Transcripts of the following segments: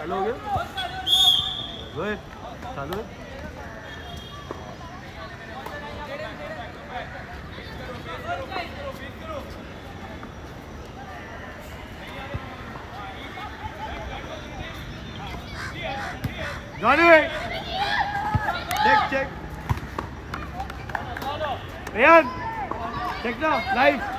चालू हो गया रोहित चालू है Johnny check Ryan check now live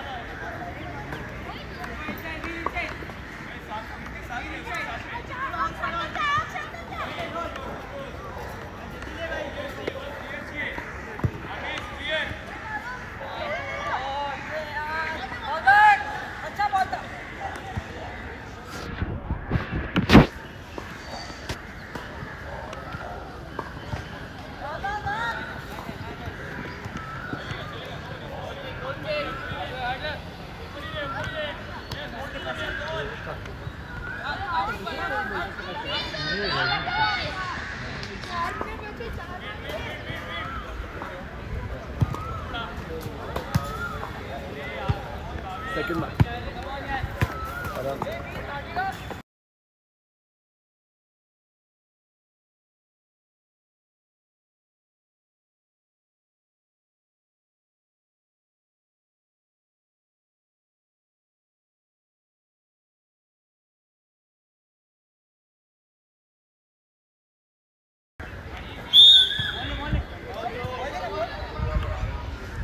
second match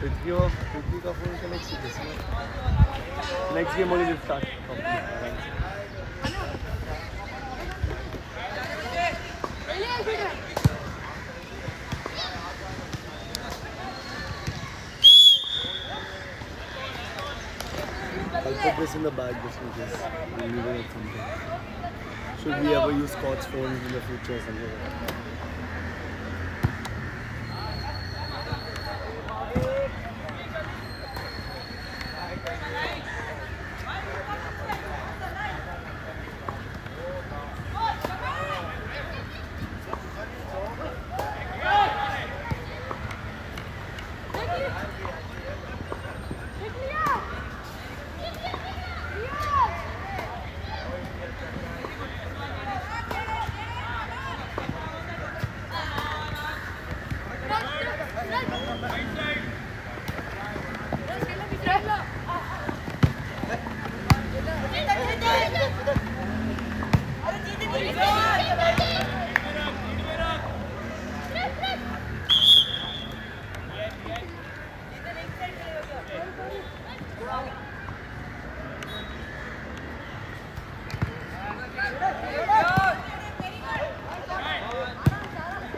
Pritvi का phone का next game only will start I'll put this in the bag just in case we need it something. Should we ever use Scott's phones in the future or something like that?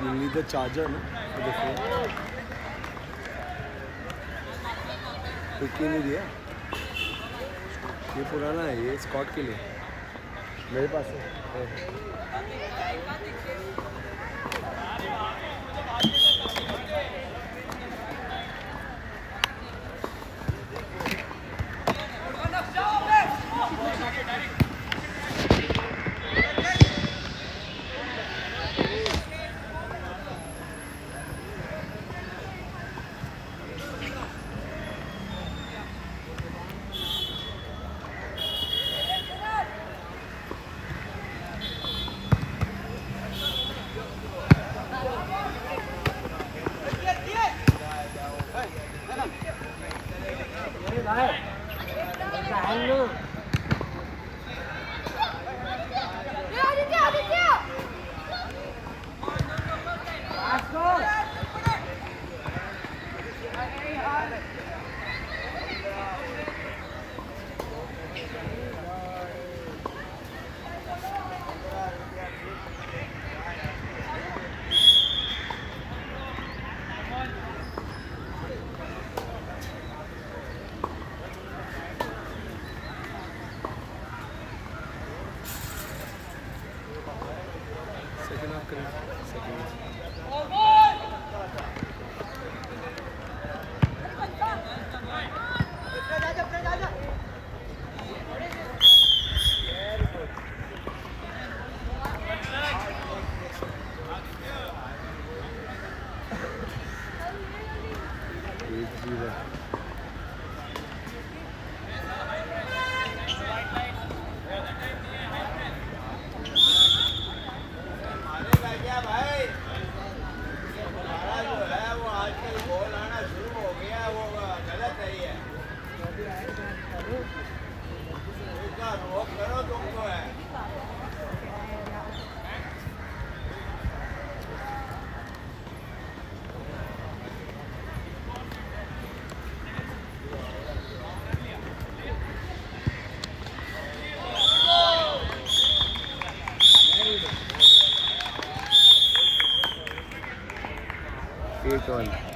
You need the charger no? For the phone. Pick नहीं दिया ये पुराना है ये Scott के लिए मेरे पास है U12.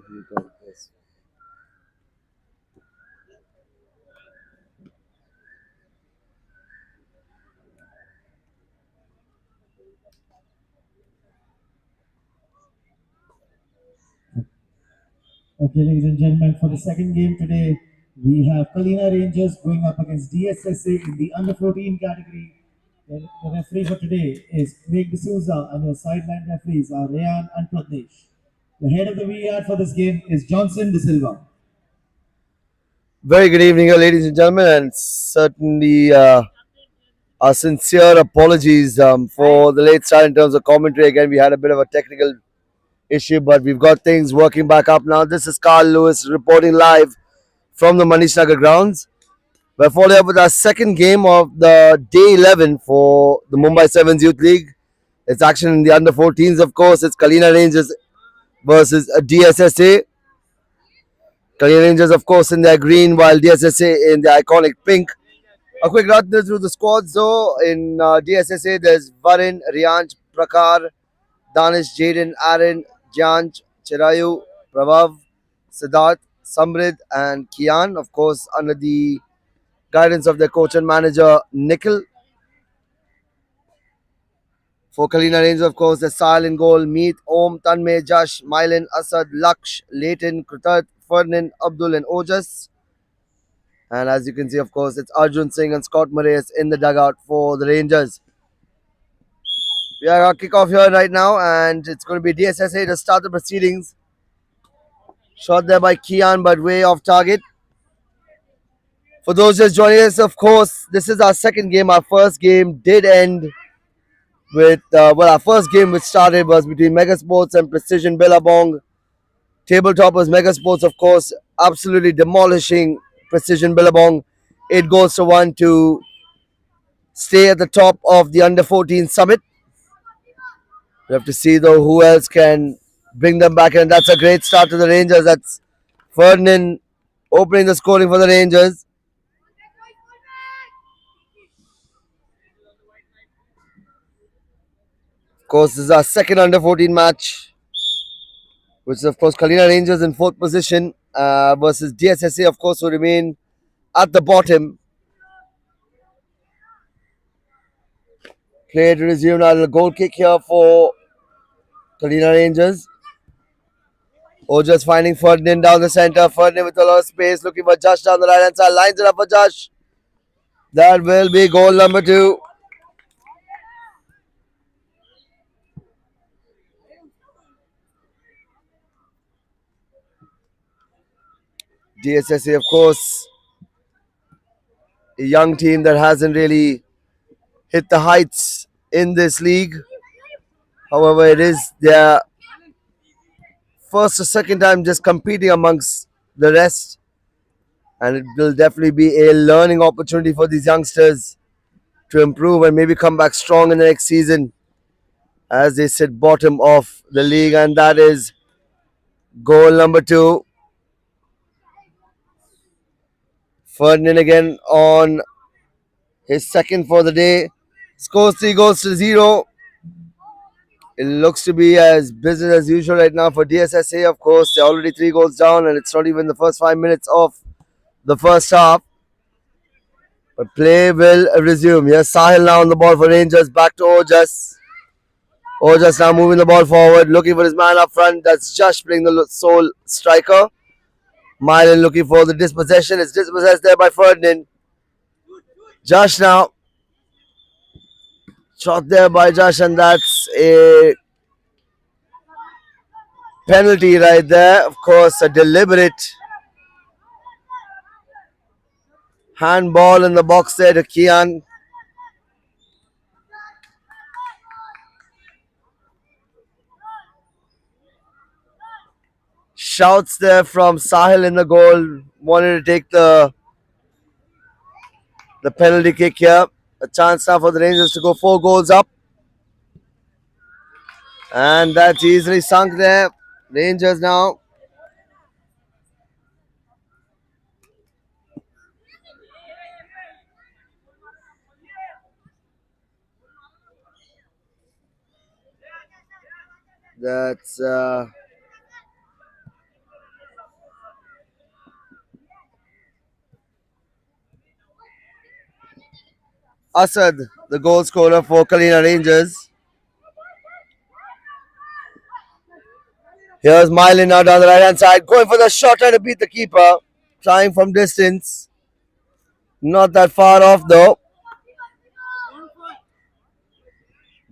Yes. Okay, ladies and gentlemen, for the second game today, we have Kalina Rangers going up against DSSA in the under 14 category. The referee for today is Craig D'Souza, and your sideline referees are Rayan and Pratnesh. The head of the VAR for this game is Johnson De Silva. Very good evening, ladies and gentlemen, and certainly our sincere apologies for the late start in terms of commentary. Again, we had a bit of a technical issue, but we've got things working back up now. This is Carl Lewis reporting live from the Manish Nagar grounds. We're following up with our second game of the day 11 for the Mumbai Sevens Youth League. It's action in the under 14s, of course. It's Kalina Rangers versus DSSA. Kalina Rangers, of course, in their green, while DSSA in the iconic pink. A quick run through the squads though. In DSSA, there's Varin, Riyanj, Prakar, Danish, Jaden, Aaron, Janj, Chirayu, Prabhav, Siddharth, Samrid, and Kian. Of course, under the guidance of their coach and manager, Nikhil. For Kalina Rangers, of course, there's Sahil in goal, Meet, Om, Tanmay, Jash, Mylan, Asad, Laksh, Leighton, Krutat, Fernan, Abdul, and Ojas. And as you can see, of course, it's Arjun Singh and Scott Moraes in the dugout for the Rangers. We are our kickoff here right now, and it's going to be DSSA to start the proceedings. Shot there by Kian, but way off target. For those just joining us, of course, this is our second game. Our first game did end with, our first game which started was between Mega Sports and Precision Billabong. Tabletop was Mega Sports, of course, absolutely demolishing Precision Billabong. 8 goals to 1 to stay at the top of the under 14 summit. We have to see though who else can bring them back, and that's a great start to the Rangers. That's Ferdinand opening the scoring for the Rangers. Of course, this is our second under 14 match, which is of course Kalina Rangers in fourth position versus DSSA, of course, who remain at the bottom. Play to resume now. A goal kick here for Kalina Rangers. Ojas finding Ferdinand down the center. Ferdinand with a lot of space, looking for Josh down the right hand side. Lines it up for Josh. That will be goal number 2. DSSA, of course, a young team that hasn't really hit the heights in this league. However, it is their first or second time just competing amongst the rest, and it will definitely be a learning opportunity for these youngsters to improve and maybe come back strong in the next season as they sit bottom of the league. And that is goal number 2. Ferdinand again on his second for the day. Scores 3 goals to 0. It looks to be as business as usual right now for DSSA. Of course, they're already 3 goals down, and it's not even the first 5 minutes of the first half. But play will resume. Yes, Sahil now on the ball for Rangers. Back to Ojas. Ojas now moving the ball forward, looking for his man up front. That's Josh playing the sole striker. Mylan looking for the dispossession. It's dispossessed there by Ferdinand. Josh now. Shot there by Josh, and that's a penalty right there. Of course, a deliberate handball in the box there to Kian. Shouts there from Sahil in the goal. Wanted to take the penalty kick here. A chance now for the Rangers to go 4 goals up. And that's easily sunk there. Rangers now. That's Asad, the goal scorer for Kalina Rangers. Here's Mylin now down the right hand side, going for the shot, trying to beat the keeper, trying from distance. Not that far off though.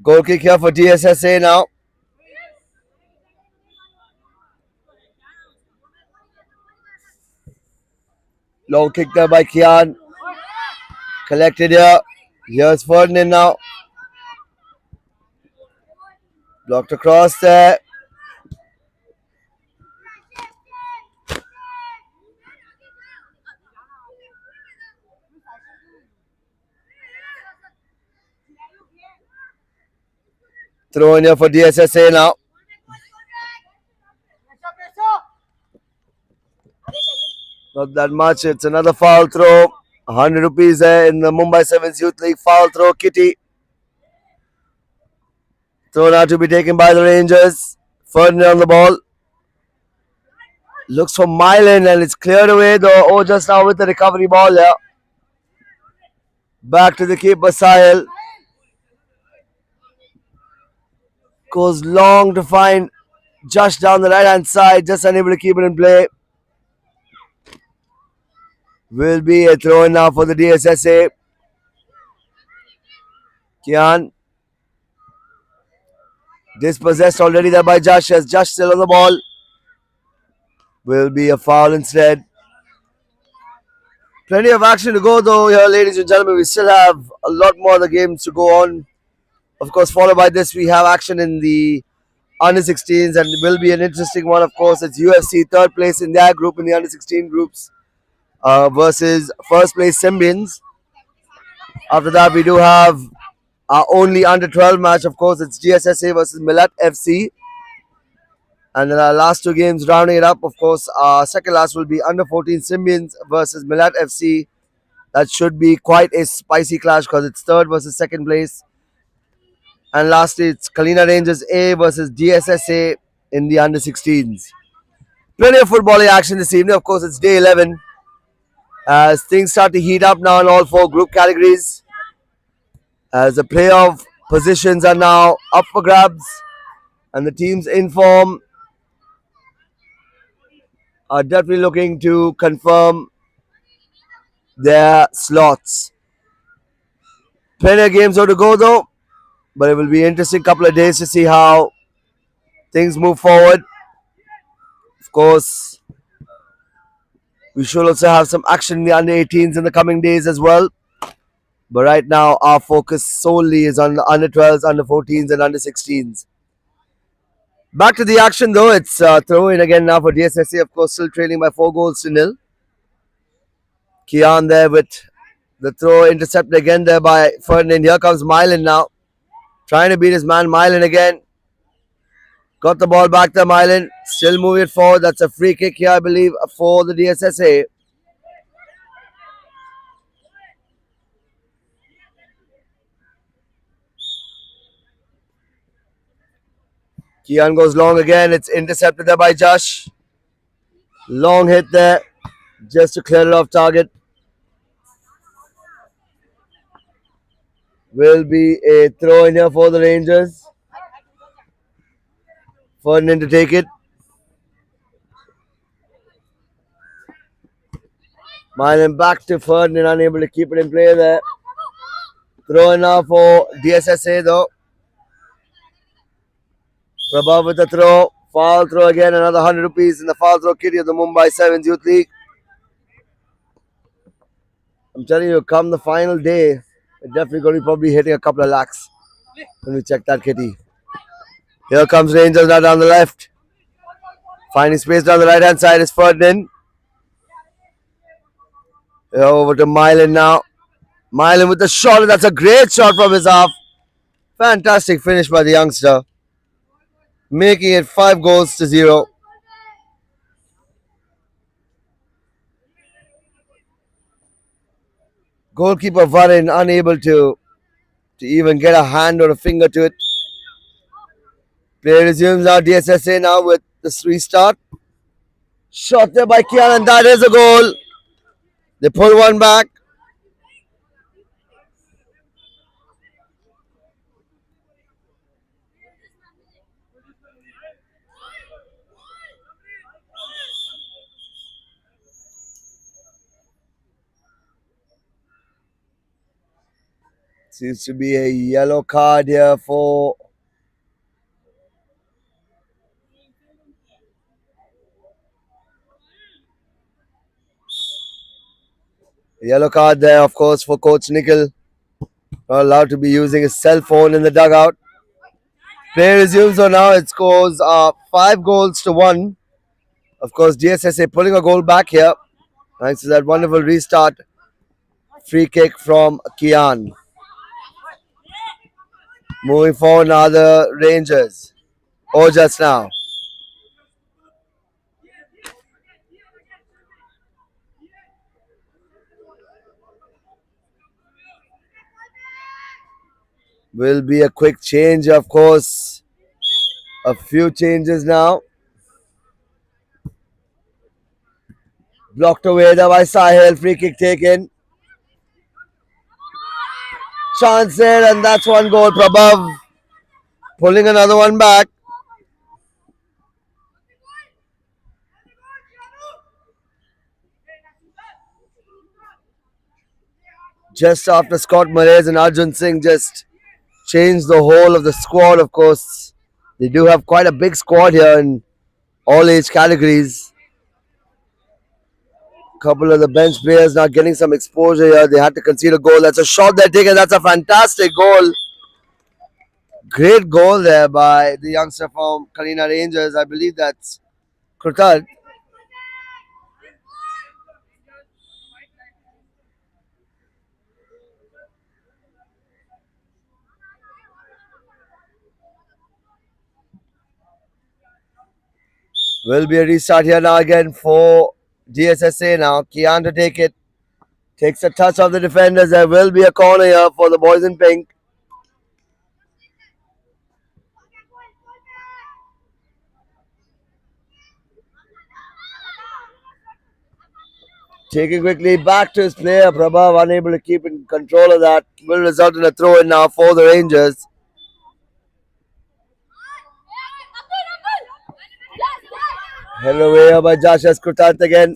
Goal kick here for DSSA now. Low kick there by Kian. Collected here. Here's Ferdinand now. Blocked across there. Throw in here for DSSA now. Not that much. It's another foul throw. 100 rupees there in the Mumbai Se7ens Youth League. Foul throw, Kitty. Throw now to be taken by the Rangers. Ferdinand on the ball. Looks for Mylan and it's cleared away though. Oh, just now with the recovery ball there. Back to the keeper, Sahil. Goes long to find Josh down the right hand side. Just unable to keep it in play. Will be a throw in now for the DSSA. Kian. Dispossessed already there by Josh as Josh still on the ball. Will be a foul instead. Plenty of action to go though here, ladies and gentlemen. We still have a lot more of the games to go on. Of course, followed by this, we have action in the under-16s and it will be an interesting one. Of course, it's UFC third place in their group in the under-16 groups versus first place Se7ens. After that, we do have our only under-12 match. Of course, it's GSSA versus Millat FC. And then our last two games rounding it up, of course, our second last will be under-14 Se7ens versus Millat FC. That should be quite a spicy clash because it's third versus second place. And lastly, it's Kalina Rangers A versus DSSA in the under-16s. Plenty of footballing action this evening. Of course, it's day 11. As things start to heat up now in all four group categories. As the playoff positions are now up for grabs. And the teams in form are definitely looking to confirm their slots. Plenty of games out to go though. But it will be an interesting couple of days to see how things move forward. Of course, we should also have some action in the under-18s in the coming days as well. But right now, our focus solely is on the under-12s, under-14s and under-16s. Back to the action though. It's throw-in again now for DSSA. Of course, still trailing by 4-0. Kian there with the throw intercepted again there by Ferdinand. Here comes Mylan now. Trying to beat his man Mylan again. Got the ball back there, Mylan. Still moving it forward. That's a free kick here, I believe, for the DSSA. Kian goes long again. It's intercepted there by Josh. Long hit there. Just to clear it off target. Will be a throw in here for the Rangers. Ferdinand to take it. Mylan back to Ferdinand, unable to keep it in play there. Throw in now for DSSA though. Prabha with the throw. Foul throw again, another 100 rupees in the foul throw kitty of the Mumbai Se7ens Youth League. I'm telling you, come the final day, it's definitely going to be probably hitting a couple of lakhs when we check that kitty. Here comes Rangers now down the left. Finding space down the right hand side is Ferdinand. Here over to Mylan now. Mylan with the shot. That's a great shot from his half. Fantastic finish by the youngster. Making it 5-0. Goalkeeper Varin unable to even get a hand or a finger to it. Play resumes now. DSSA now with the restart. Shot there by Kian and that is a goal. They pull one back. Seems to be a yellow card here for yellow card there, of course, for Coach Nickel. Not allowed to be using his cell phone in the dugout. Play resumes, so now it scores 5-1. Of course, DSSA pulling a goal back here. Thanks to that wonderful restart. Free kick from Kian. Moving forward now, the Rangers. Just now. Will be a quick change, of course. A few changes now. Blocked away there by Sahil. Free kick taken. Chance there, and that's one goal. Prabhav pulling another one back. Just after Scott Marais and Arjun Singh just changed the whole of the squad, of course. They do have quite a big squad here in all age categories. Couple of the bench players now getting some exposure here. They had to concede a goal. That's a shot they're taking. That's a fantastic goal. Great goal there by the youngster from Kalina Rangers. I believe that's Krutad. Will be a restart here now again for DSSA now. Kian to take it. Takes a touch of the defenders. There will be a corner here for the boys in pink. Taking quickly back to his player. Prabhav unable to keep in control of that. Will result in a throw in now for the Rangers. Held away by Josh Eskutat again.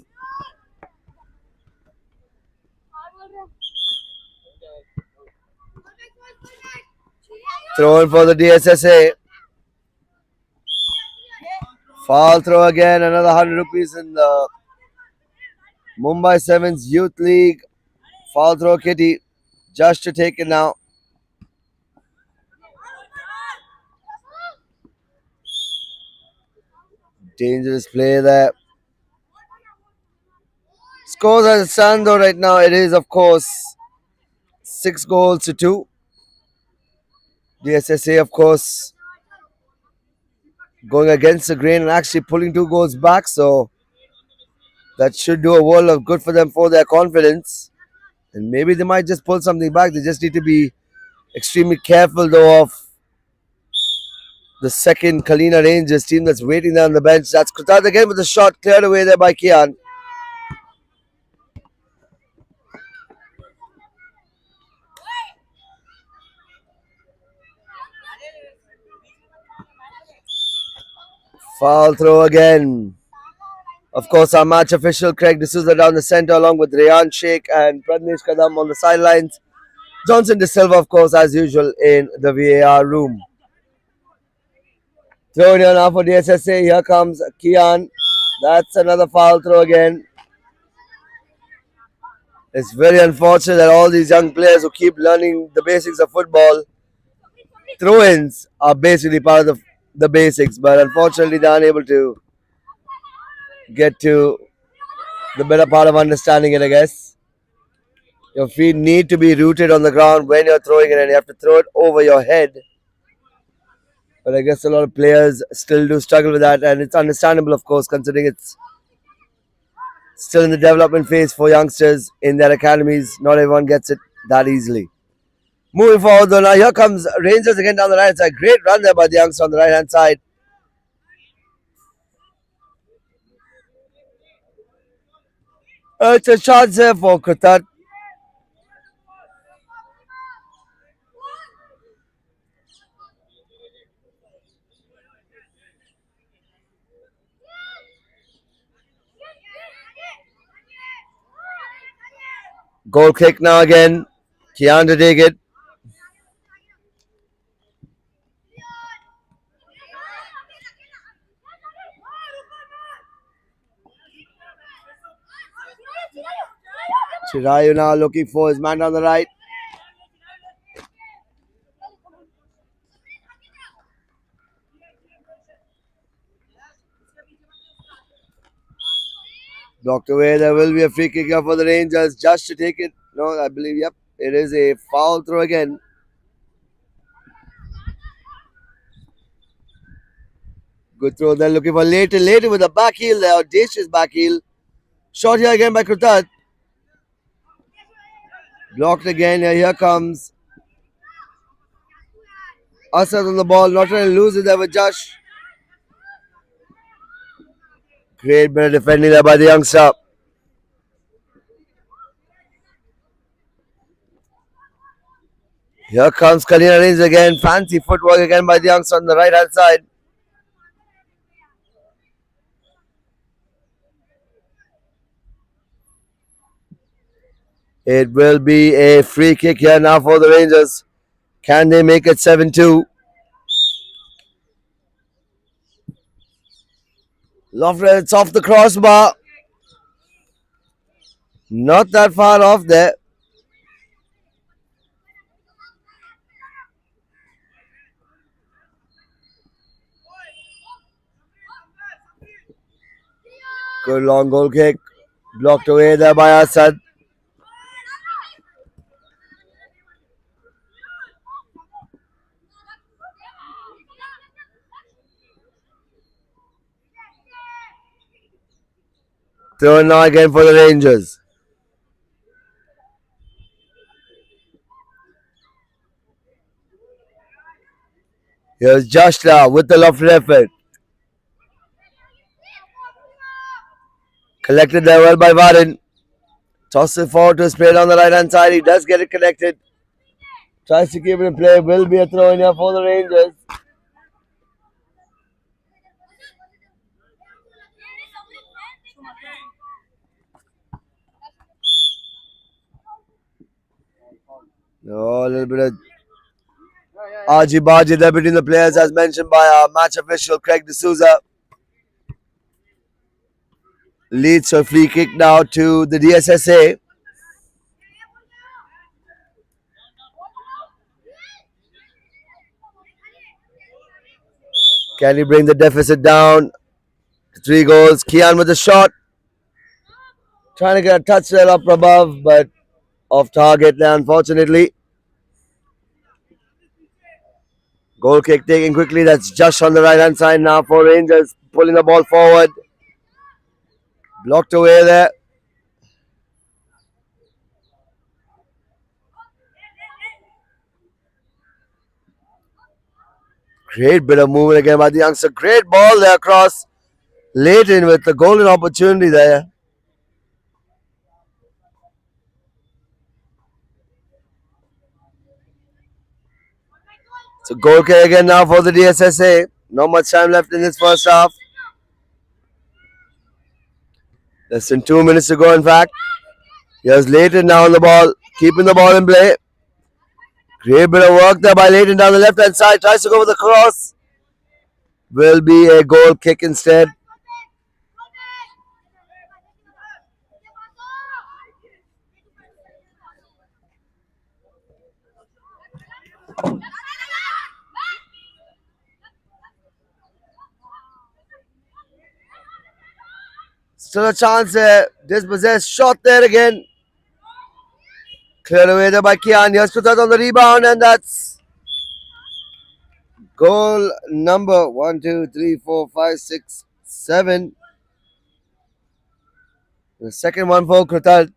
Throw in for the DSSA. Foul throw again. Another 100 rupees in the Mumbai Se7ens Youth League. Foul throw kitty. Just to take it now. Dangerous play there. Scores as it stands though right now. It is, of course, 6-2. The SSA, of course, going against the grain and actually pulling 2 goals back. So that should do a world of good for them for their confidence. And maybe they might just pull something back. They just need to be extremely careful though of the second Kalina Rangers team that's waiting there on the bench. That's Kutat again with a shot cleared away there by Kian. Foul throw again. Of course, our match official Craig D'Souza down the center along with Rayan Sheikh and Pradnesh Kadam on the sidelines. Johnson De Silva, of course, as usual in the VAR room. Throw in here now for the SSA. Here comes Kian. That's another foul throw again. It's very unfortunate that all these young players who keep learning the basics of football, throw-ins are basically part of the basics, but unfortunately they're unable to get to the better part of understanding it, I guess. Your feet need to be rooted on the ground when you're throwing it and you have to throw it over your head. But I guess a lot of players still do struggle with that, and it's understandable, of course, considering it's still in the development phase for youngsters in their academies. Not everyone gets it that easily. Moving forward though, now here comes Rangers again down the right side. Great run there by the youngster on the right hand side. It's a chance there for Kutat. Goal kick now again. Kian to take it. Chirayu now looking for his man on the right. Blocked away. There will be a free kick here for the Rangers. Just to take it. No, I believe, yep, it is a foul throw again. Good throw there. Looking for Leighton. Leighton with a back heel there. Audacious back heel. Shot here again by Krutat. Blocked again. Here comes Asad on the ball. Not trying to lose it there with Josh. Great bit of defending there by the youngster. Here comes Kalina Rins again. Fancy footwork again by the youngster on the right hand side. It will be a free kick here now for the Rangers. Can they make it 7-2? Lofred, it's off the crossbar. Not that far off there. Good long goal kick. Blocked away there by Asad. Throw now again for the Rangers. Here's Josh now with the lofted effort. Collected there well by Varan. Toss it forward to Spade on the right hand side. He does get it connected. Tries to keep it in play. Will be a throw in here for the Rangers. Oh, a little bit of argy bargy there between the players, as mentioned by our match official Craig D'Souza. Leads a free kick now to the DSSA. Can he bring the deficit down? 3 goals. Kian with the shot. Trying to get a touch there up above, but off target there, unfortunately. Goal kick taken quickly. That's just on the right hand side now for Rangers. Pulling the ball forward. Blocked away there. Great bit of movement again by the youngster. Great ball there across. Leighton with the golden opportunity there. So goal kick again now for the DSSA. Not much time left in this first half. Less than 2 minutes to go, in fact. Here's Leighton now on the ball, keeping the ball in play. Great bit of work there by Leighton down the left hand side. Tries to go with the cross. Will be a goal kick instead. Still a chance there. Dispossessed. Shot there again. Cleared away there by Kian. Here's Kutat on the rebound, and that's goal number 1, 2, 3, 4, 5, 6, 7. The second one for Kutat.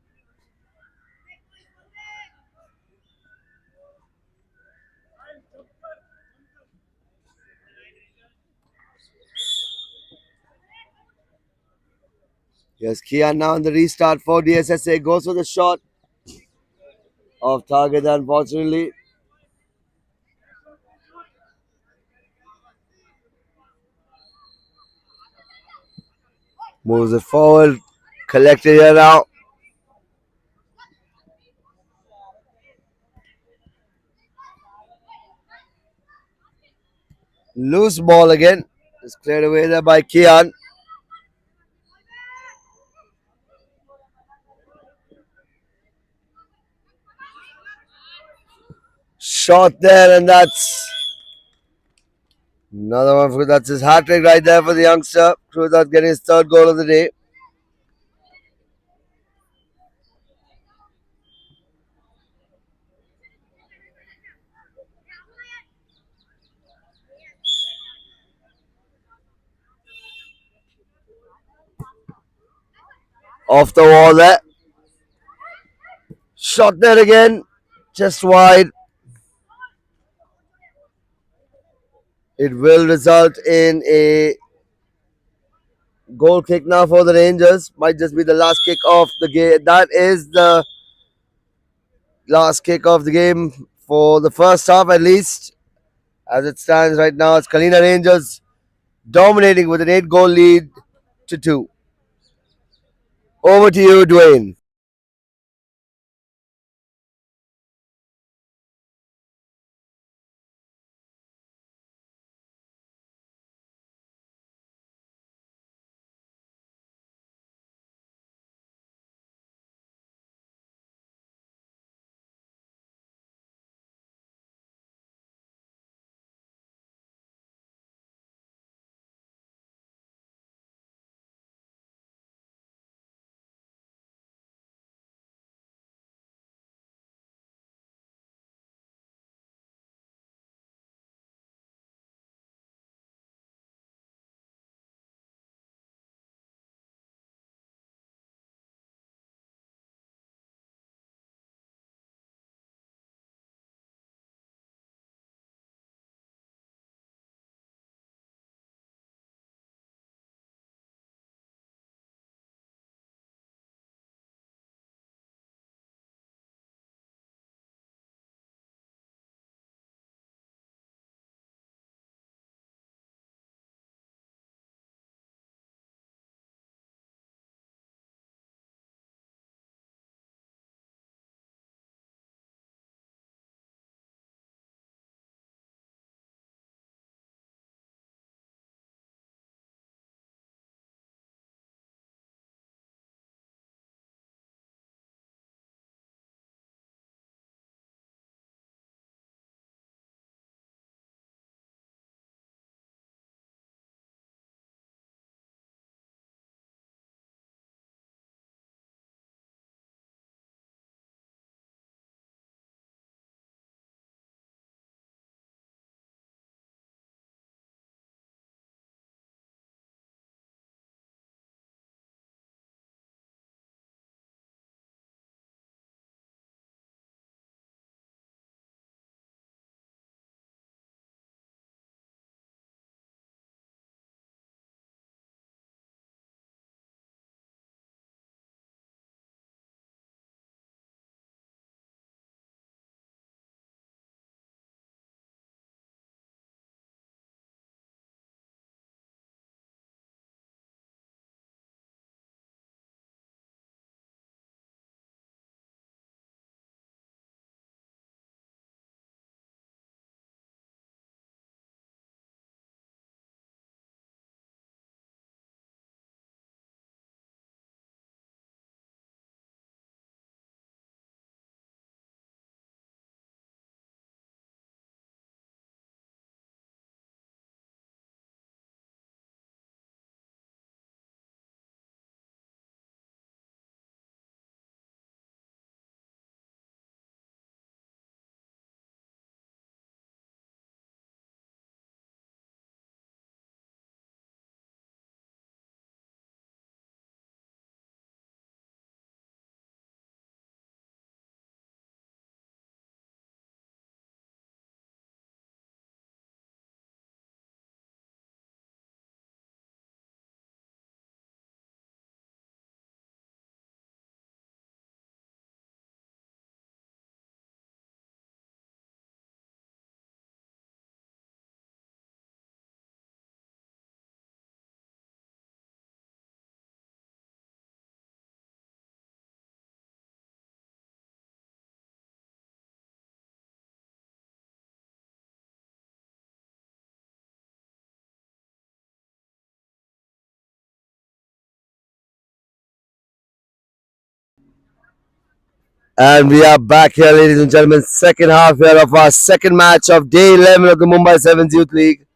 Yes, Kian now on the restart for DSSA. Goes for the shot. Off target, unfortunately. Moves it forward. Collected here now. Loose ball again. It's cleared away there by Kian. shot there, and that's another one for that's his hat trick right there for the youngster. Kruzat getting his third goal of the day. Off the wall there. Shot there again. Just wide. It will result in a goal kick now for the Rangers. Might just be the last kick of the game. That is the last kick of the game for the first half at least. As it stands right now, it's Kalina Rangers dominating with an 8-goal lead to 2. Over to you, Dwayne. And we are back here, ladies and gentlemen. Second half here of our second match of day 11 of the Mumbai 7s Youth League.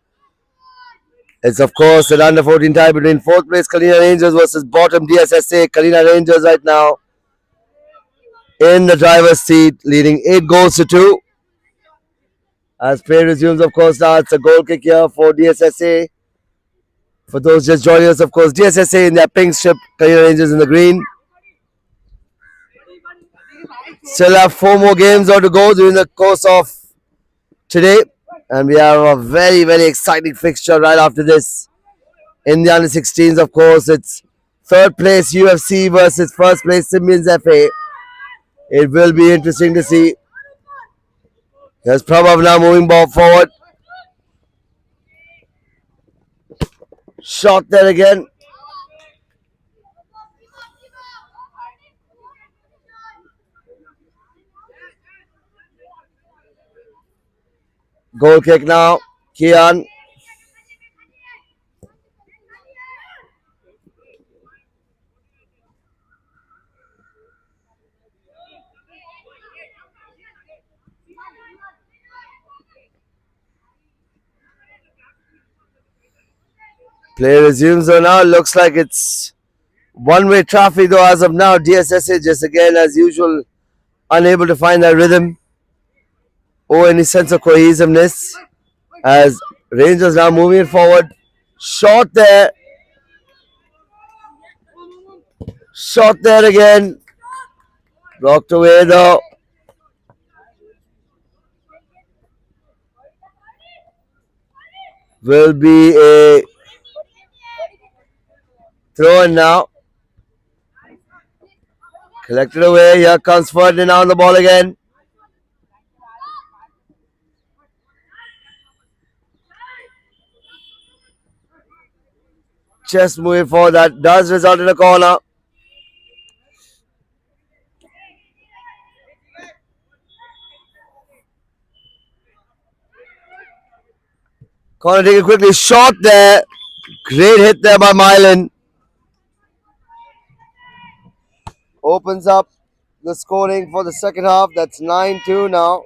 It's, of course, an under 14 tie between fourth place Kalina Rangers versus bottom DSSA. Kalina Rangers right now in the driver's seat, leading 8 goals to 2. As play resumes, of course, now it's a goal kick here for DSSA. For those just joining us, of course, DSSA in their pink strip, Kalina Rangers in the green. Still have 4 more games or to go during the course of today. And we have a very, very exciting fixture right after this. In the under 16s, of course, it's third place UFC versus first place Se7ens FA. It will be interesting to see. There's Prabhav now moving ball forward. Shot there again. Goal kick now. Kian. Play resumes so now. Looks like it's one-way traffic though as of now. DSSA just again as usual unable to find that rhythm or any sense of cohesiveness as Rangers now moving it forward. Shot there. Shot there again. Blocked away though. Will be a throw in now. Collected away. Here comes Ferdinand on the ball again. Just moving forward. That does result in a corner. Corner taken quickly. Shot there. Great hit there by Mylan. Opens up the scoring for the second half. That's 9-2 now.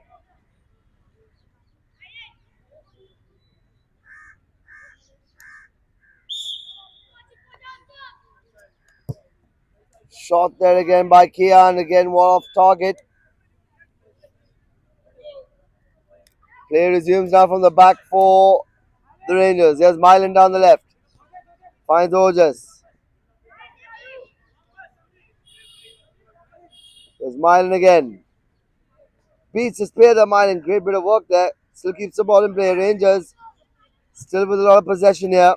Shot there again by Kian. Again, one off target. Play resumes now from the back for the Rangers. There's Mylan down the left. Finds Ojas. There's Mylan again. Beats his player, the Mylan. Great bit of work there. Still keeps the ball in play. Rangers still with a lot of possession here.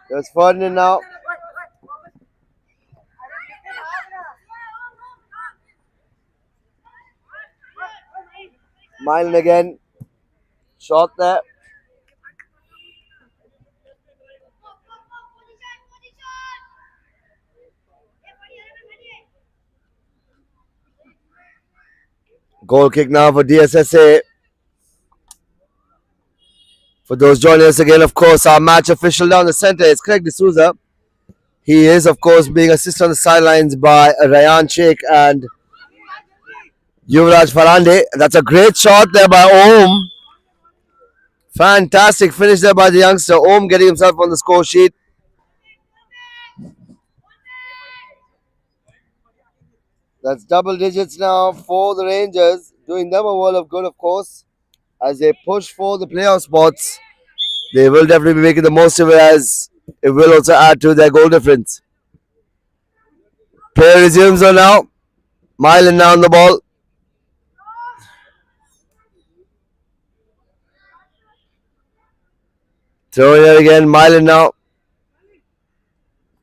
There's Ferdinand now. Mylan again. Shot there. Goal kick now for DSSA. For those joining us again, of course, our match official down the center is Craig D'Souza. He is, of course, being assisted on the sidelines by Ryan Sheikh and Yuvraj Farande. That's a great shot there by Om. Fantastic finish there by the youngster. Om getting himself on the score sheet. That's double digits now for the Rangers, doing them a world of good, of course, as they push for the playoff spots. They will definitely be making the most of it, as it will also add to their goal difference. Play resumes on now. Mylan now on the ball. Throw here again. Mylan now.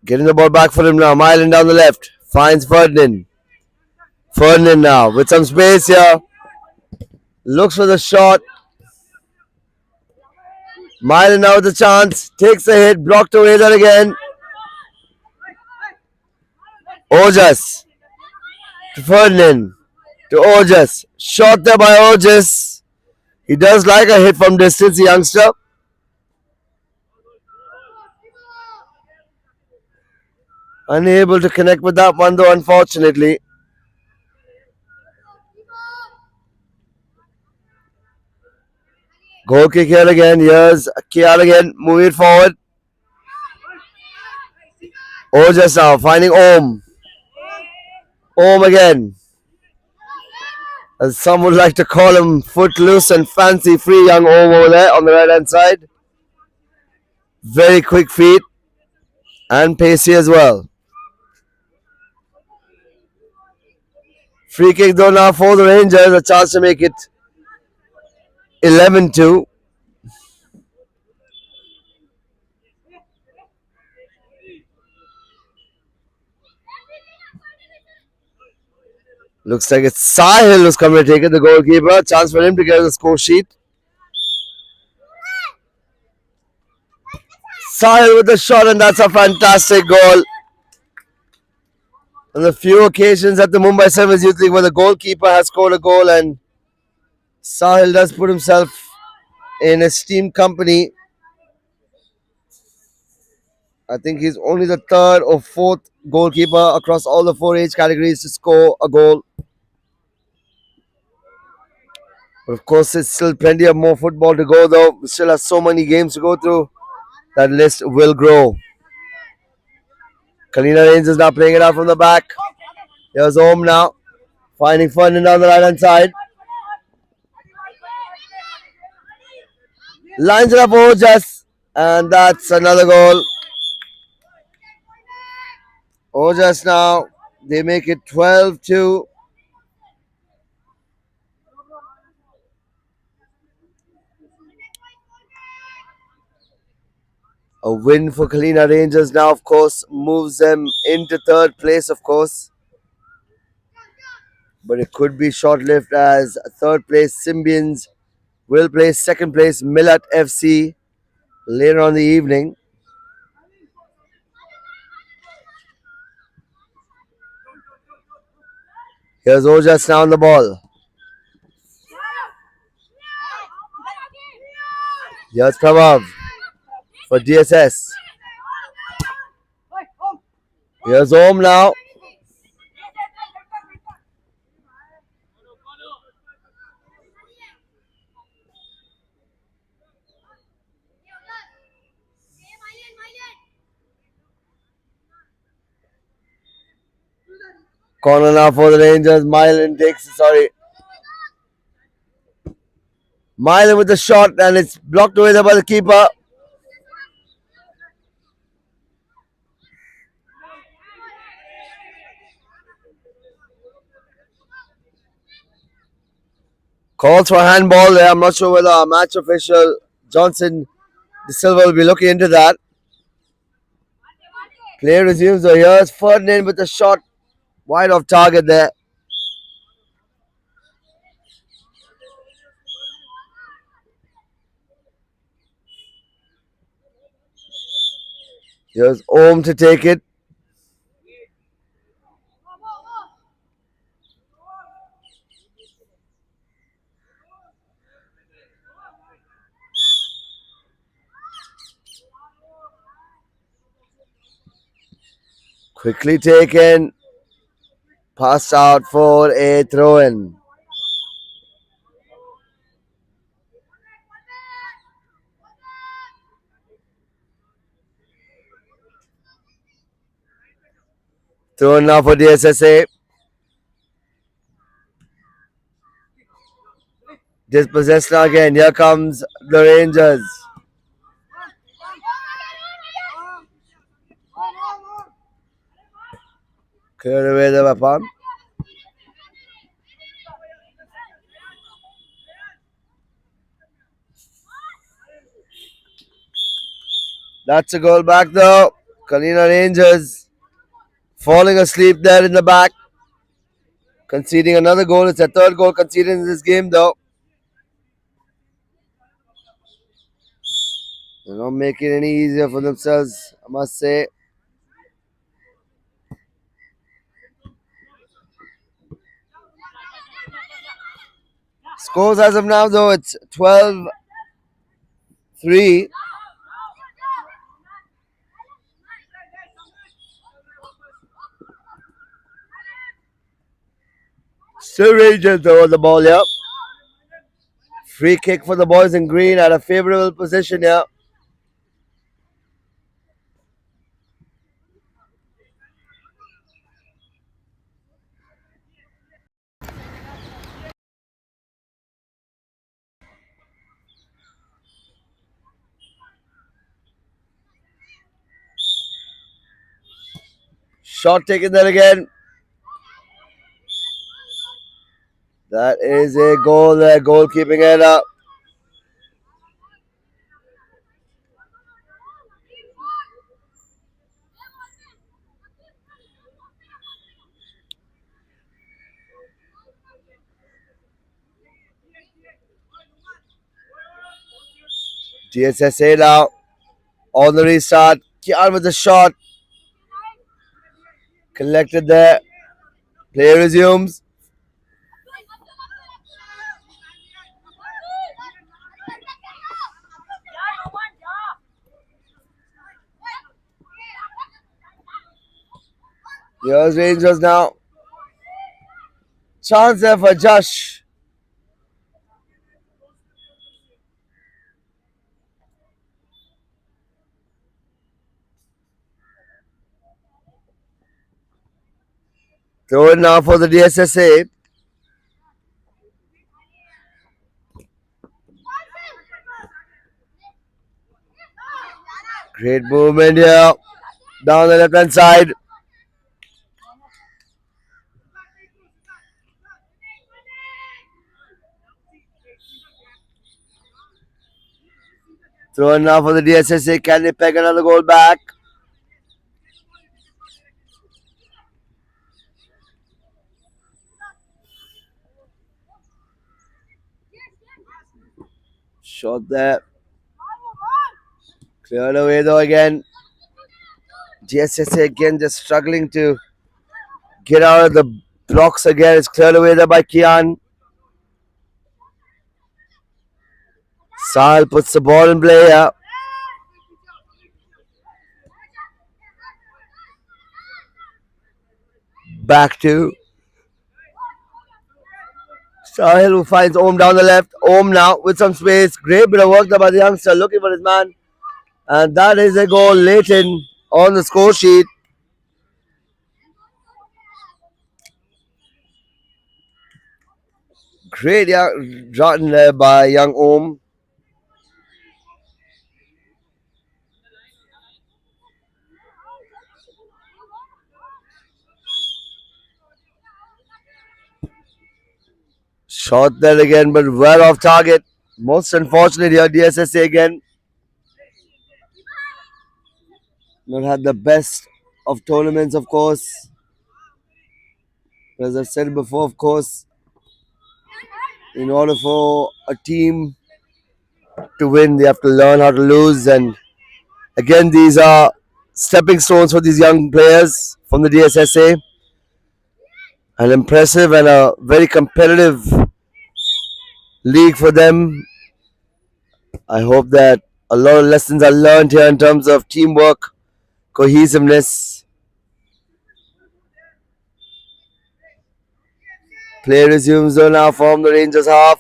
Getting the ball back for him now. Mylan down the left. Finds Ferdinand. Ferdinand now with some space here. Looks for the shot. Mylan now with a chance. Takes a hit. Blocked away there again. Ojas. To Ferdinand. To Ojas. Shot there by Ojas. He does like a hit from distance, the youngster. Unable to connect with that one though, unfortunately. Goal kick here again. Here's Kial again. Moving forward. Ojas now finding Om. Om again. As some would like to call him footloose and fancy free young Om over there on the right hand side. Very quick feet and pacey as well. Free kick though now for the Rangers. A chance to make it 11-2. Looks like it's Sahil who's coming to take it, the goalkeeper. Chance for him to get the score sheet. Sahil with the shot, and that's a fantastic goal. On the few occasions at the Mumbai Se7ens Youth League where the goalkeeper has scored a goal, and Sahil does put himself in esteemed company. I think he's only the third or fourth goalkeeper across all the four age categories to score a goal. But of course, there's still plenty of more football to go, though. We still have so many games to go through. That list will grow. Kalina Rangers now playing it out from the back. Here's Om now. Finding Ferdinand on the right hand side. Lines it up Ojas. And that's another goal. Ojas now. They make it 12-2. A win for Kalina Rangers now, of course, moves them into third place, of course. But it could be short-lived as third place Symbians will play second place Millat FC later on the evening. Here's Ojas now on the ball. Here's Prabhav for DSS. Here's Om now. Corner now for the Rangers. Mylan with the shot, and it's blocked away there by the keeper. Calls for handball there. I'm not sure whether our match official Johnson De Silva will be looking into that. Play resumes. So here's Ferdinand with the shot wide off target there. Here's Om to take it. Quickly taken. Passed out for a throw-in. Throw-in now for DSSA. Dispossessed now again. Here comes the Rangers. Clear away the weapon. That's a goal back though. Kalina Rangers falling asleep there in the back. Conceding another goal. It's a third goal conceded in this game though. They're not making it any easier for themselves, I must say. Scores as of now though, it's 12-3. Still Rangers though the ball here. Free kick for the boys in green at a favorable position here. Shot taken there again. That is a goal there, goalkeeping error. DSSA now on the restart. Kian with the shot. Collected there. Play resumes. Here's Rangers now. Chance there for Josh. Throw it now for the DSSA. Great movement here. Down the left hand side. Throw it now for the DSSA. Can they peg another goal back? Shot there. Cleared away though again. DSSA again just struggling to get out of the blocks again. It's cleared away there by Kian. Sal puts the ball in play here. Back to Sahil, who finds Om down the left. Om now with some space. Great bit of work there by the youngster looking for his man. And that is a goal late in on the score sheet. Great run there by young Om. Shot there again, but well off target. Most unfortunate here, DSSA again. Not had the best of tournaments, of course. As I've said before, of course, in order for a team to win, they have to learn how to lose. And again, these are stepping stones for these young players from the DSSA. An impressive and a very competitive league for them. I hope that a lot of lessons are learned here in terms of teamwork, cohesiveness. Play resumes though now from the Rangers half.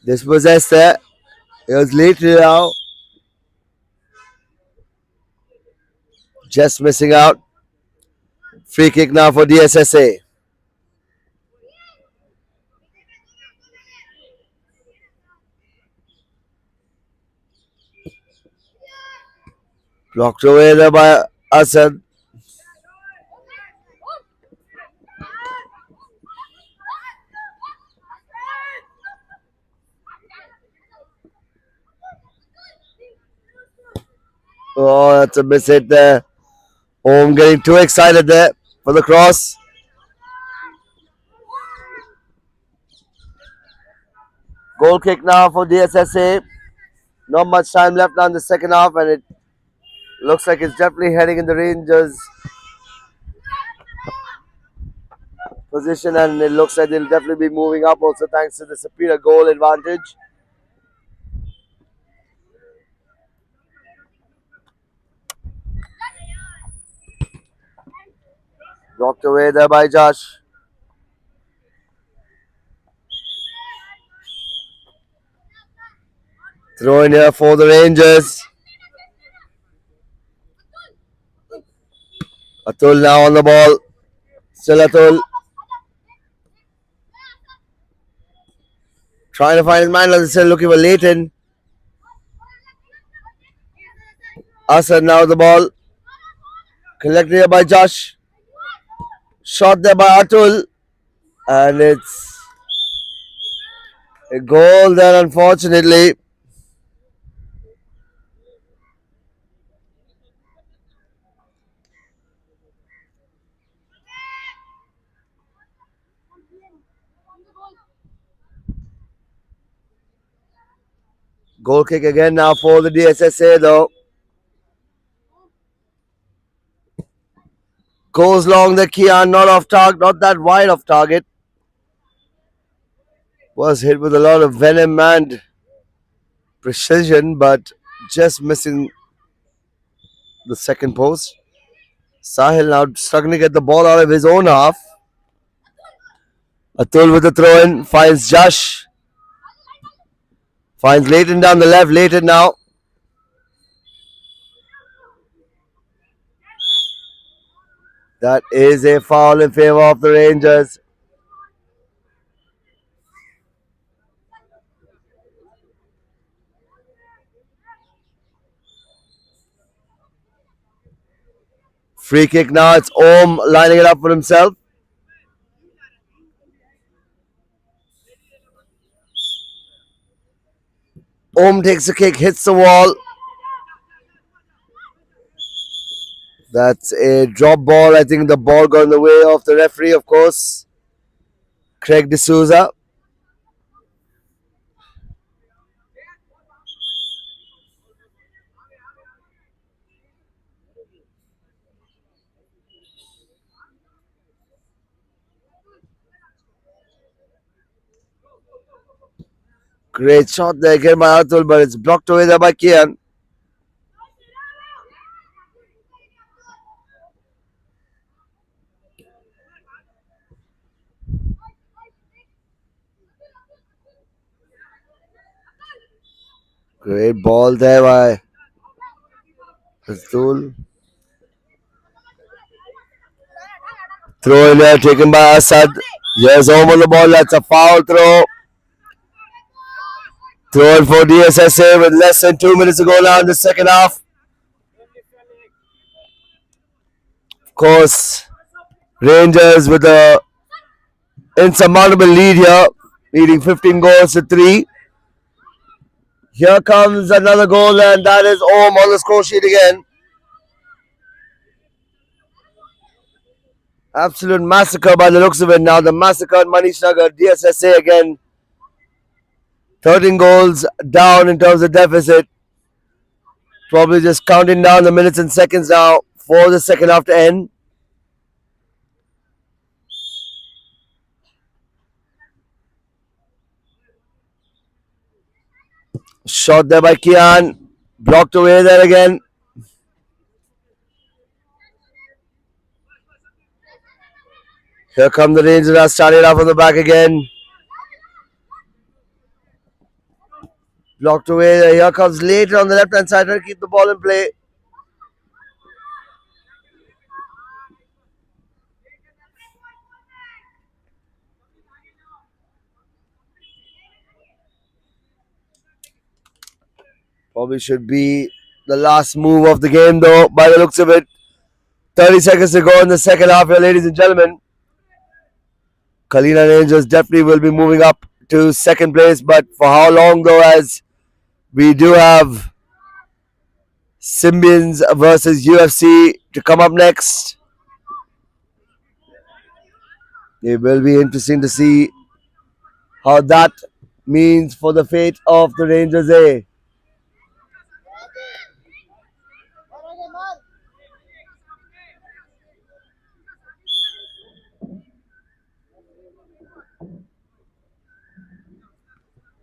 Dispossessed there. It was late now. Just missing out. Free kick now for DSSA. Blocked away there by Asad. Oh, that's a miss hit there. Om getting too excited there for the cross. Goal kick now for DSSA. Not much time left now in the second half, and it looks like it's definitely heading in the Rangers' position, and it looks like they'll definitely be moving up also thanks to the superior goal advantage. Blocked away there by Josh. Throw in here for the Rangers. Atul now on the ball. Still Atul. Trying to find his man. Still looking for Leighton. Asad now the ball. Collected here by Josh. Shot there by Atul. And it's a goal there, unfortunately. Goal kick again now for the DSSA though. Goes long the Kian, not off target, not that wide of target. Was hit with a lot of venom and precision, but just missing the second post. Sahil now struggling to get the ball out of his own half. Atul with the throw in, finds Josh. Finds Leighton down the left, Leighton now. That is a foul in favour of the Rangers. Free kick now, it's Om lining it up for himself. Om takes the kick, hits the wall. That's a drop ball. I think the ball got in the way of the referee, of course. Craig D'Souza. Great shot there again by Atul, but it's blocked away there by Kian. Great ball there by Atul. Throw in there taken by Asad. Here's Om on the ball. That's a foul throw. Throw in for DSSA with less than 2 minutes to go now in the second half. Of course, Rangers with a insurmountable lead here, leading 15 goals to 3. Here comes another goal, and that is Om on the score sheet again. Absolute massacre by the looks of it now. The massacre at Manish Nagar. DSSA again. 13 goals down in terms of deficit. Probably just counting down the minutes and seconds now for the second half to end. Shot there by Kian. Blocked away there again. Here come the Rangers, starting off on the back again. Blocked away there. Here comes Leighton on the left hand side to keep the ball in play. Probably should be the last move of the game though, by the looks of it. 30 seconds to go in the second half here, ladies and gentlemen. Kalina Rangers definitely will be moving up to second place, but for how long though, as we do have Se7ens versus UFC to come up next. It will be interesting to see how that means for the fate of the Rangers A.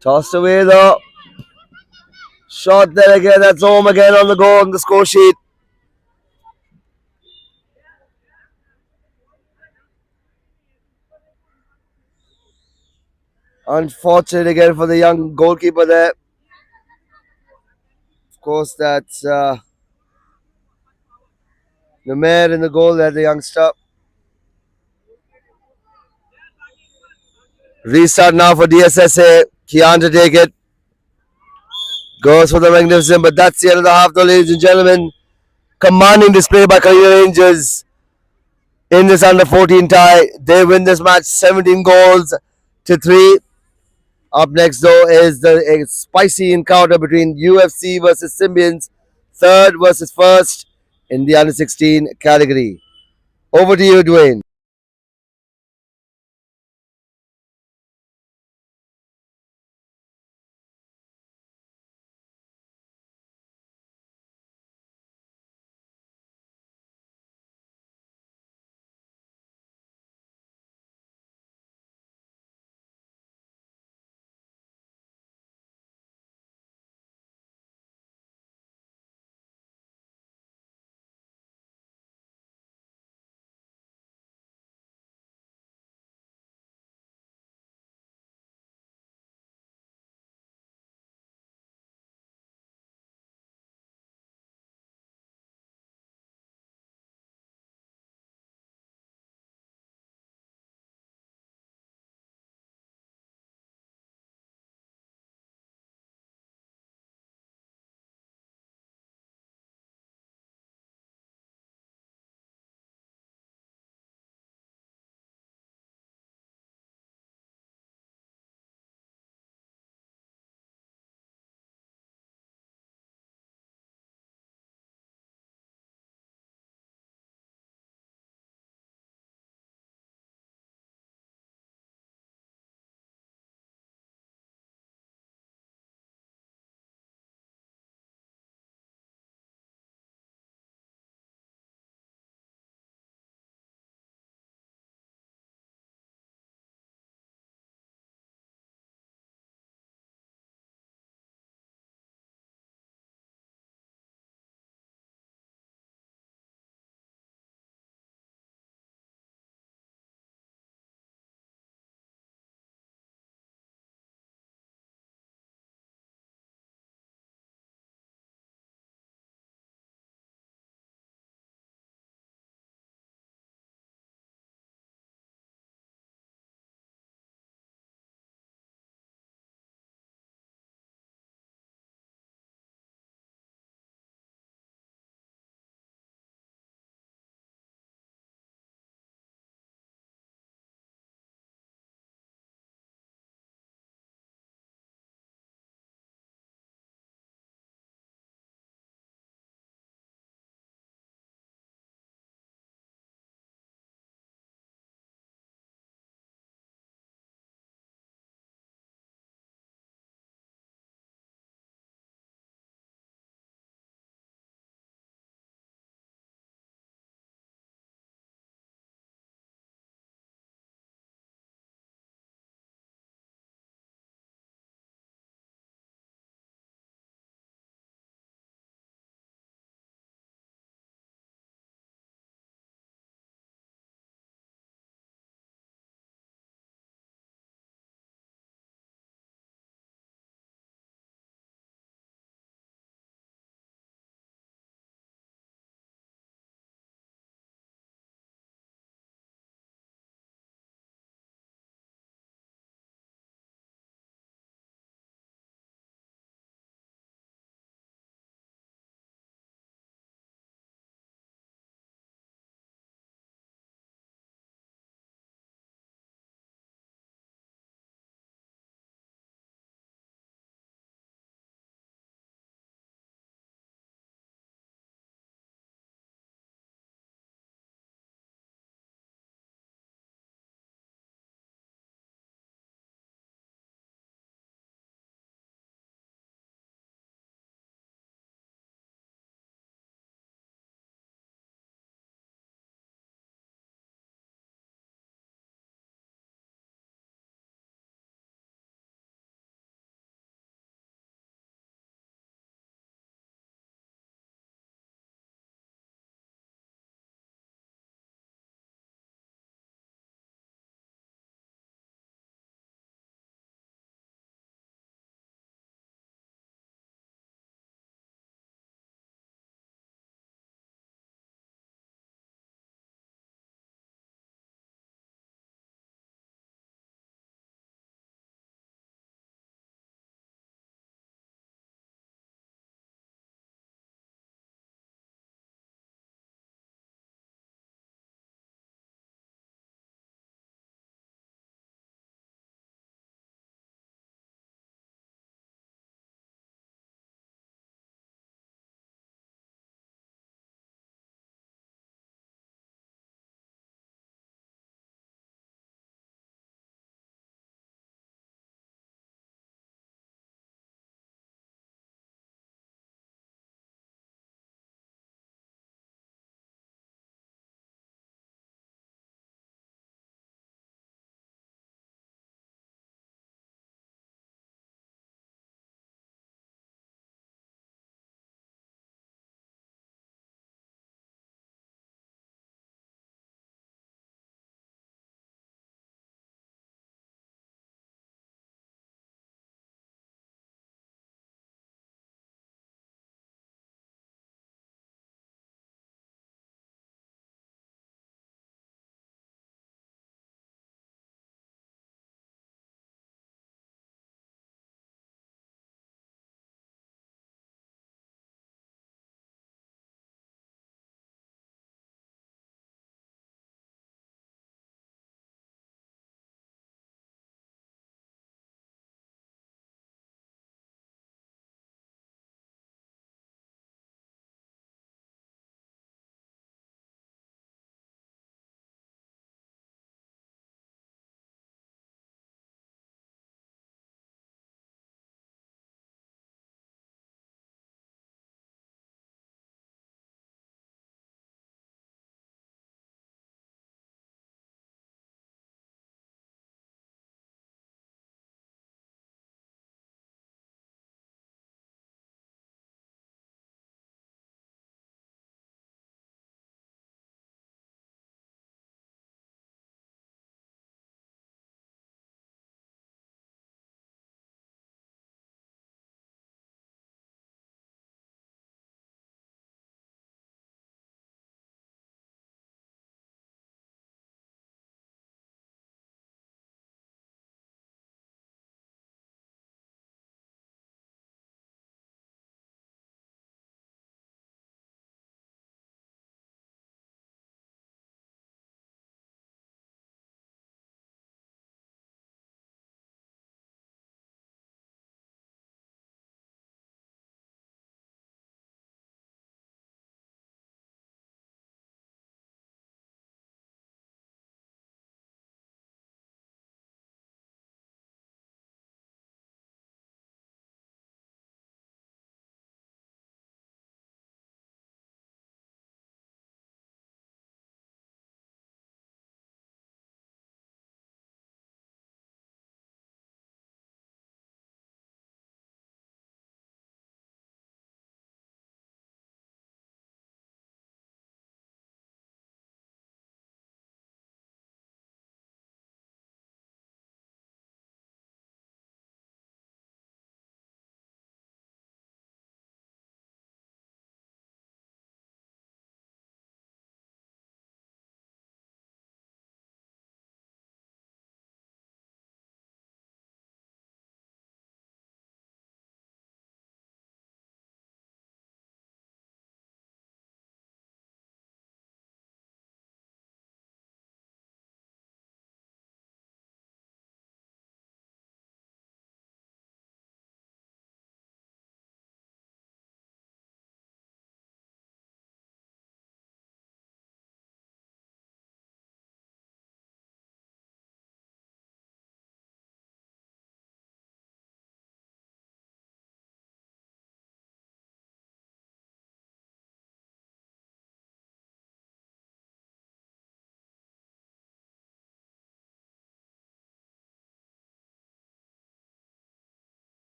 Tossed away though. Shot there again. That's home again on the goal on the score sheet. Unfortunate again for the young goalkeeper there. Of course, that's Numair in the goal there, the youngster. Restart now for DSSA. Can't take it. Goes for the magnificent, but that's the end of the half, though, ladies and gentlemen. Commanding display by Kalina Rangers in this under 14 tie. They win this match 17 goals to 3. Up next, though, is the a spicy encounter between UFC versus Se7ens, third versus first in the under 16 category. Over to you, Dwayne.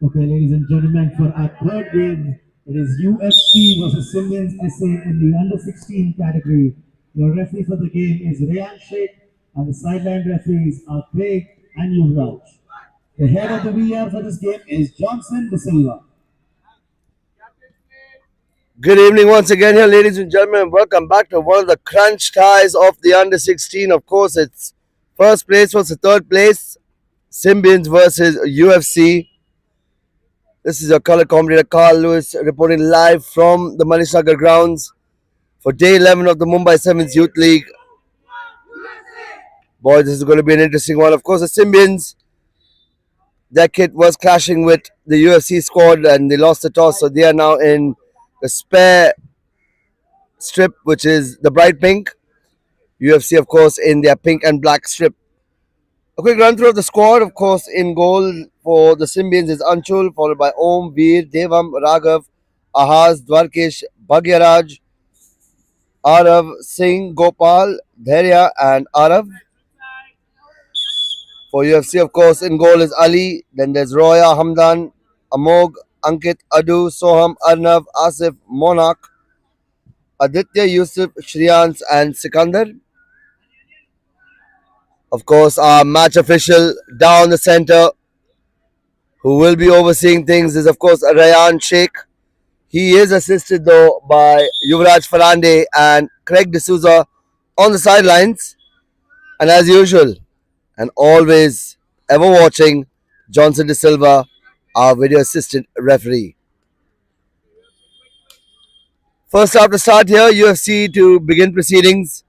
Okay, ladies and gentlemen, for our third game, it is UFC versus Se7ens in the under 16 category. Your referee for the game is Rayan Sheikh, and the sideline referees are Craig and Yuvraj. The head of the VR for this game is Johnson De Silva. Good evening once again here, ladies and gentlemen. Welcome back to one of the crunch ties of the under 16. Of course, it's first place versus third place. Se7ens versus UFC. This is your color commentator Carl Lewis reporting live from the Manisagar grounds for day 11 of the Mumbai Se7ens Youth League. Boy, this is going to be an interesting one. Of course, the Se7ens, their kit was clashing with the UFC squad and they lost the toss, so they are now in the spare strip, which is the bright pink. UFC, of course, in their pink and black strip. A quick run through of the squad. Of course, in goal for the Se7ens is Anshul, followed by Om, Veer, Devam, Raghav, Ahaz, Dwarkesh, Bhagyaraj, Arav, Singh, Gopal, Dhairya, and Arav. For UFC, of course, in goal is Ali. Then there's Roya, Hamdan, Amog, Ankit, Adu, Soham, Arnav, Asif, Monarch, Aditya, Yusuf, Shriyans, and Sikandar. Of course, our match official down the center, who will be overseeing things, is of course Rayan Sheikh. He is assisted though by Yuvraj Farande and Craig D'Souza on the sidelines. And as usual, and always ever watching, Johnson De Silva, our video assistant referee. First out to start here, UFC to begin proceedings.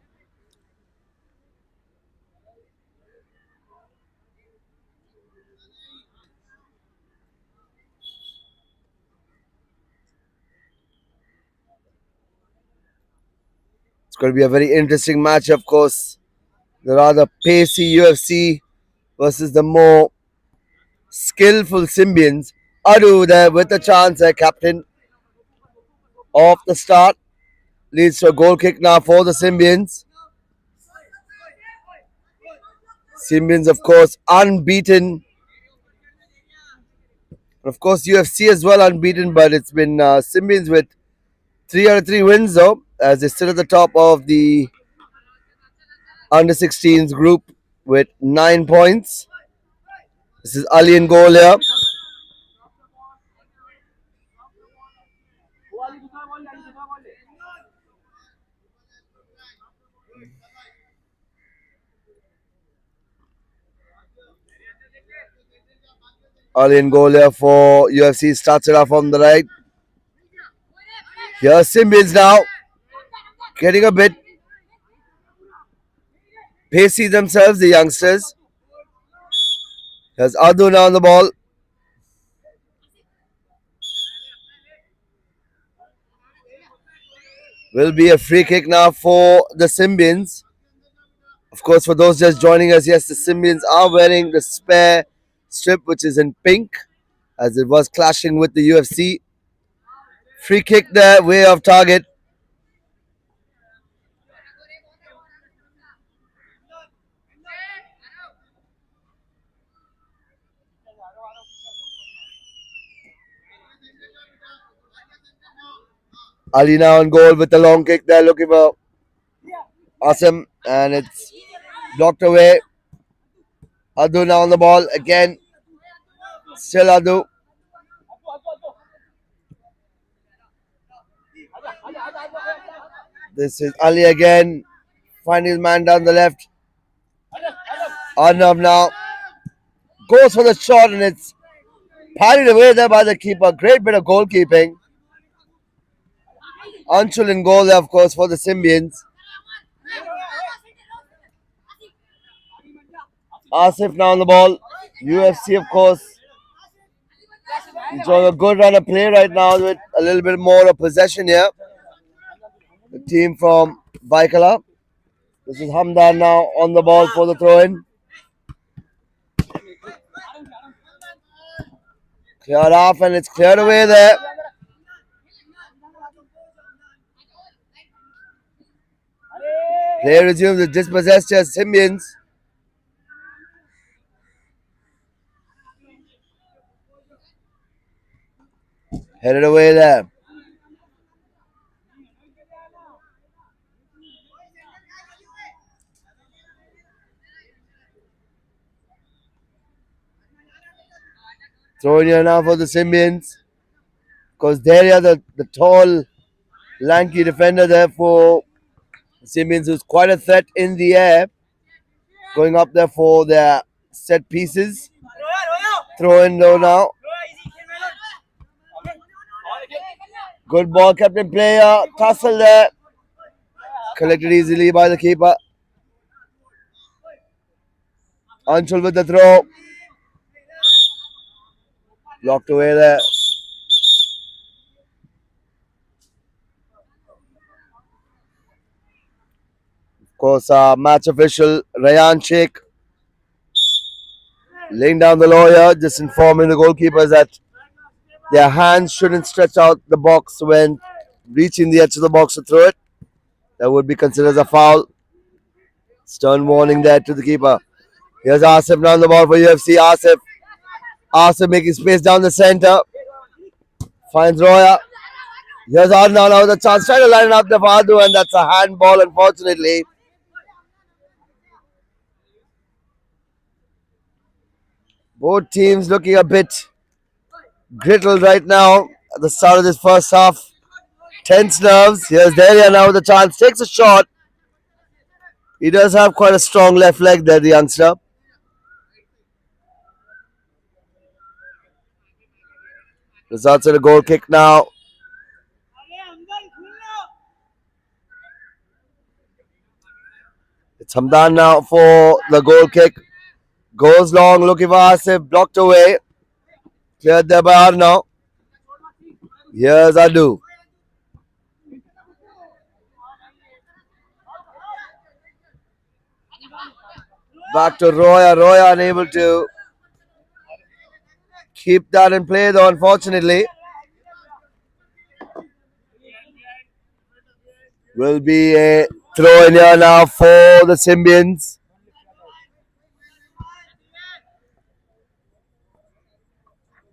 It's going to be a very interesting match, of course. The rather pacey UFC versus the more skillful Se7ens. Adu there with a chance, captain of the start. Leads to a goal kick now for the Se7ens. Se7ens, of course, unbeaten. Of course, UFC as well unbeaten, but it's been Se7ens with 3 out of 3 wins though, as they sit at the top of the under 16s group with 9 points. This is Ali in goal here. Ali in goal here for UFC. Starts it off on the right. Here's Se7ens now. Getting a bit pacey themselves, the youngsters. Here's Adu now on the ball. Will be a free kick now for the Se7ens. Of course, for those just joining us, yes, the Se7ens are wearing the spare strip, which is in pink, as it was clashing with the UFC. Free kick there, way off target. Ali now on goal with the long kick there, looking for Awesome, and it's blocked away. Adu now on the ball again. Still Adu. This is Ali again. Finding his man down the left. Arnav now goes for the shot, and it's parried away there by the keeper. Great bit of goalkeeping. Anshul in goal there, of course, for the Se7ens. Asif now on the ball. UFC, of course, enjoying a good run of play right now with a little bit more of possession here. The team from Vaikala. This is Hamdan now on the ball for the throw-in. Cleared off, and it's cleared away there. Play resumes with dispossessed as Se7ens. Headed away there. Throwing here now for the Symbians. Because there are the tall, lanky defender there for Symbians, who's quite a threat in the air. Going up there for their set pieces. Throwing low now. Good ball, captain player. Tussle there. Collected easily by the keeper. Anshul with the throw. Blocked away there. Of course, match official Rayan Sheikh laying down the law here, just informing the goalkeepers that their hands shouldn't stretch out the box when reaching the edge of the box to throw it. That would be considered as a foul. Stern warning there to the keeper. Here's Asif down the ball for UFC. Asif making space down the center. Finds Roya. Here's Adnan now with a chance. Trying to line up the Fadu, and that's a handball, unfortunately. Both teams looking a bit grittled right now at the start of this first half. Tense nerves. Here's Delia now with a chance. Takes a shot. He does have quite a strong left leg there, the youngster. Results in a goal kick now. It's Hamdan now for the goal kick. Goes long, looking for Asif. Blocked away. Cleared there by Arnav. Here's Adu. Back to Roya. Roya unable to keep that in play though, unfortunately. Will be a throw in here now for the Symbians.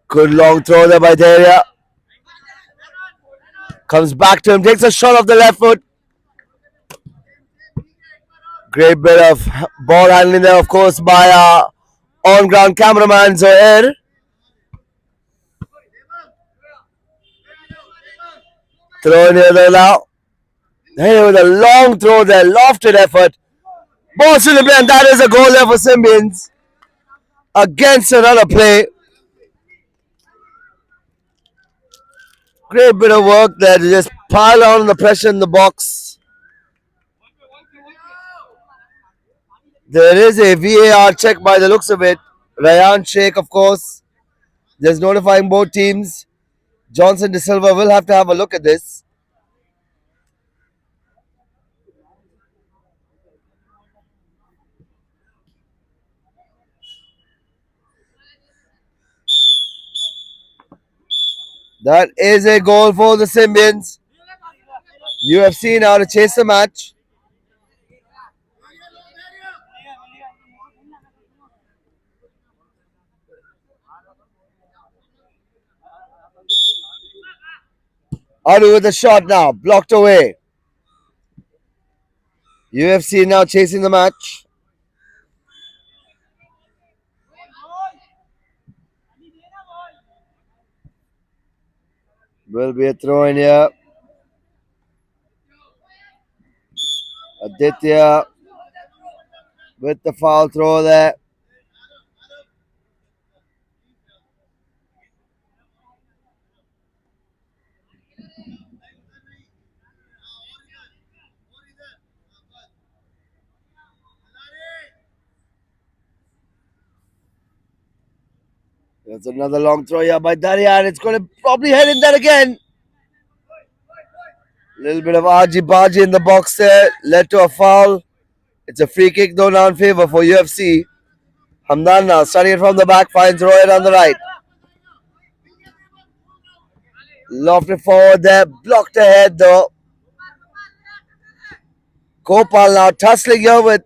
Good long throw there by Delia. Comes back to him, takes a shot off the left foot. Great bit of ball handling there, of course, by our on-ground cameraman Zohair. Throw in here there now. Hey, with a long throw there, lofted effort. Ball still in play, and that is a goal there for Symbians. Against another play. Great bit of work there to just pile on the pressure in the box. There is a VAR check by the looks of it. Rayan Sheikh, of course, just notifying both teams. Johnson De Silva will have to have a look at this. That is a goal for the Symbians. UFC now to chase the match. Adu with the shot now, blocked away. UFC now chasing the match. Will be a throw in here. Aditya with the foul throw there. There's another long throw here by Daria, and it's going to probably head in there again. A little bit of argy-bargy in the box there, led to a foul. It's a free kick though now in favour for UFC. Hamdan now starting it from the back, finds Roy on the right. Lofted forward there, blocked ahead though. Gopal now tussling here with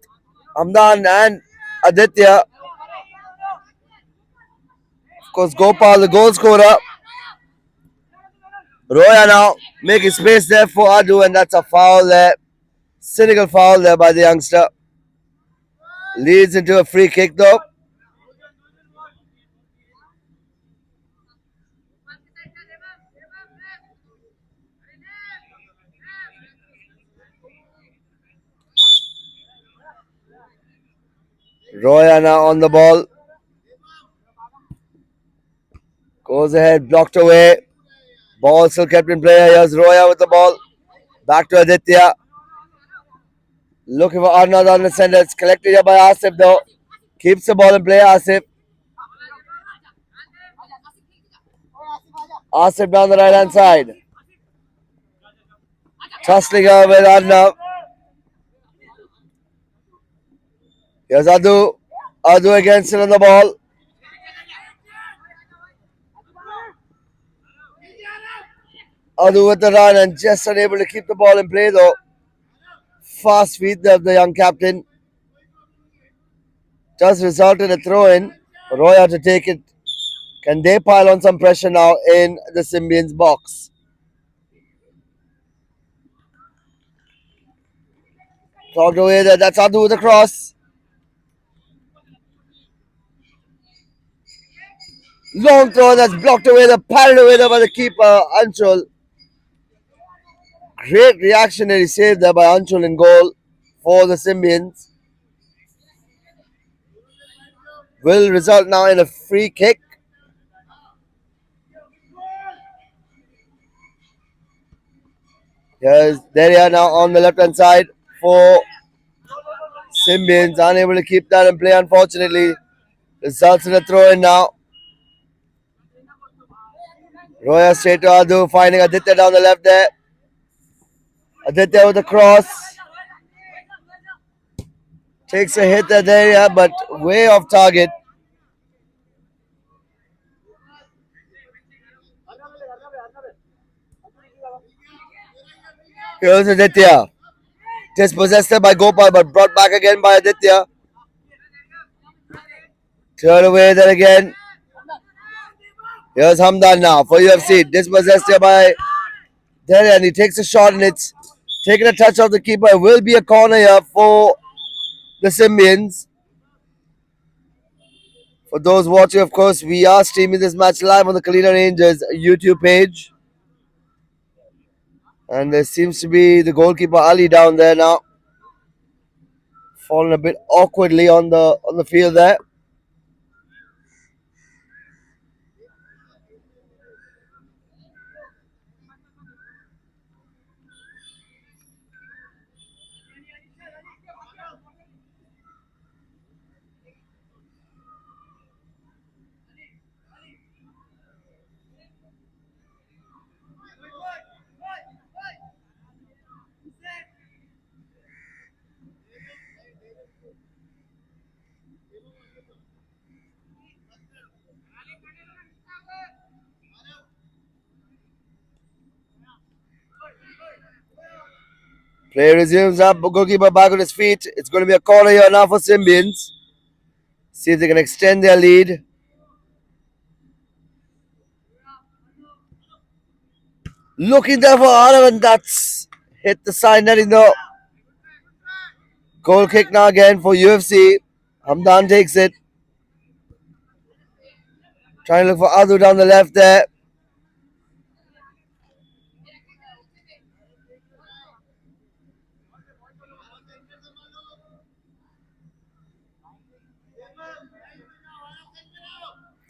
Hamdan and Aditya. Of course, Gopal, the goal scorer. Roya now making space there for Adu, and that's a foul there. Cynical foul there by the youngster. Leads into a free kick though. Roya now on the ball. Goes ahead, blocked away. Ball still kept in play. Here's Roya with the ball. Back to Aditya. Looking for Arnold on the center. It's collected here by Asif though. Keeps the ball in play, Asif. Asif down the right hand side. Tussling her with Arnav. Here's Adu. Adu again still on the ball. Adu with the run and just unable to keep the ball in play though. Fast feet of the young captain. Does result in a throw in. Roya to take it. Can they pile on some pressure now in the Symbians box? Clogged away there. That's Adu with the cross. Long throw that's blocked away. The parried away there by the keeper, Anshul. Great reactionary save there by Anshul in goal for the Symbians. Will result now in a free kick. Here's Deria now on the left hand side for Symbians. Unable to keep that in play, unfortunately. Results in a throw in now. Roya straight to Adu, finding Aditya down the left there. Aditya with the cross. Takes a hit at Deria, but way off target. Here's Aditya. Dispossessed by Gopal, but brought back again by Aditya. Cleared away there again. Here's Hamdan now for UFC. Dispossessed by Deria, and he takes a shot, and it's taking a touch of the keeper. It will be a corner here for the Symbians. For those watching, of course, we are streaming this match live on the Kalina Rangers YouTube page. And there seems to be the goalkeeper Ali down there now. Falling a bit awkwardly on the field there. Play resumes up. Goalkeeper back on his feet. It's going to be a corner here now for Symbians. See if they can extend their lead. Looking there for Arav, and that's hit the side netting though. Goal kick now again for UFC. Hamdan takes it. Trying to look for Adu down the left there.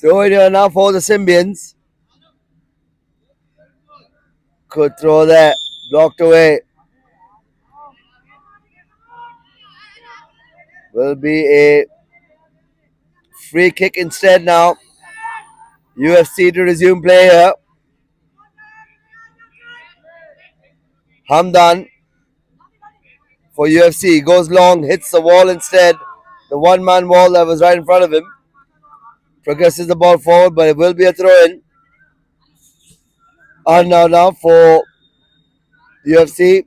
Throw it here now for the Symbians. Good throw there. Blocked away. Will be a free kick instead now. UFC to resume play here. Hamdan for UFC. Goes long, hits the wall instead. The one-man wall that was right in front of him. Progresses the ball forward, but it will be a throw-in. And now for UFC.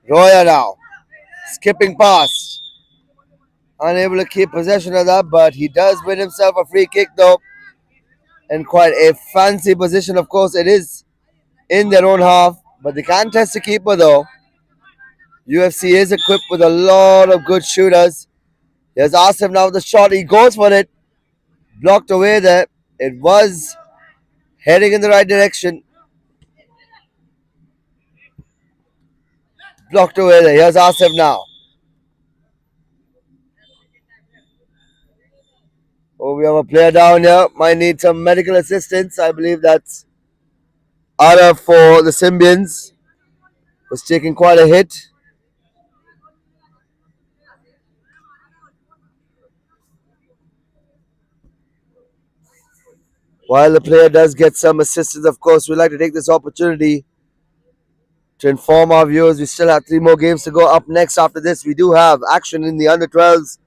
Roya now. Skipping past. unable to keep possession of that, but he does win himself a free kick though. In quite a fancy position, of course, it is in their own half, but they can't test the keeper though. UFC is equipped with a lot of good shooters. Here's Asif now with the shot. He goes for it. Blocked away there. It was heading in the right direction. Blocked away there. Here's Asif now. Oh, we have a player down here. Might need some medical assistance. I believe that's Ara for the Se7ens. Was taking quite a hit. While the player does get some assistance, of course, we'd like to take this opportunity to inform our viewers we still have 3 more games to go. Up next after this, we do have action in the under-12s.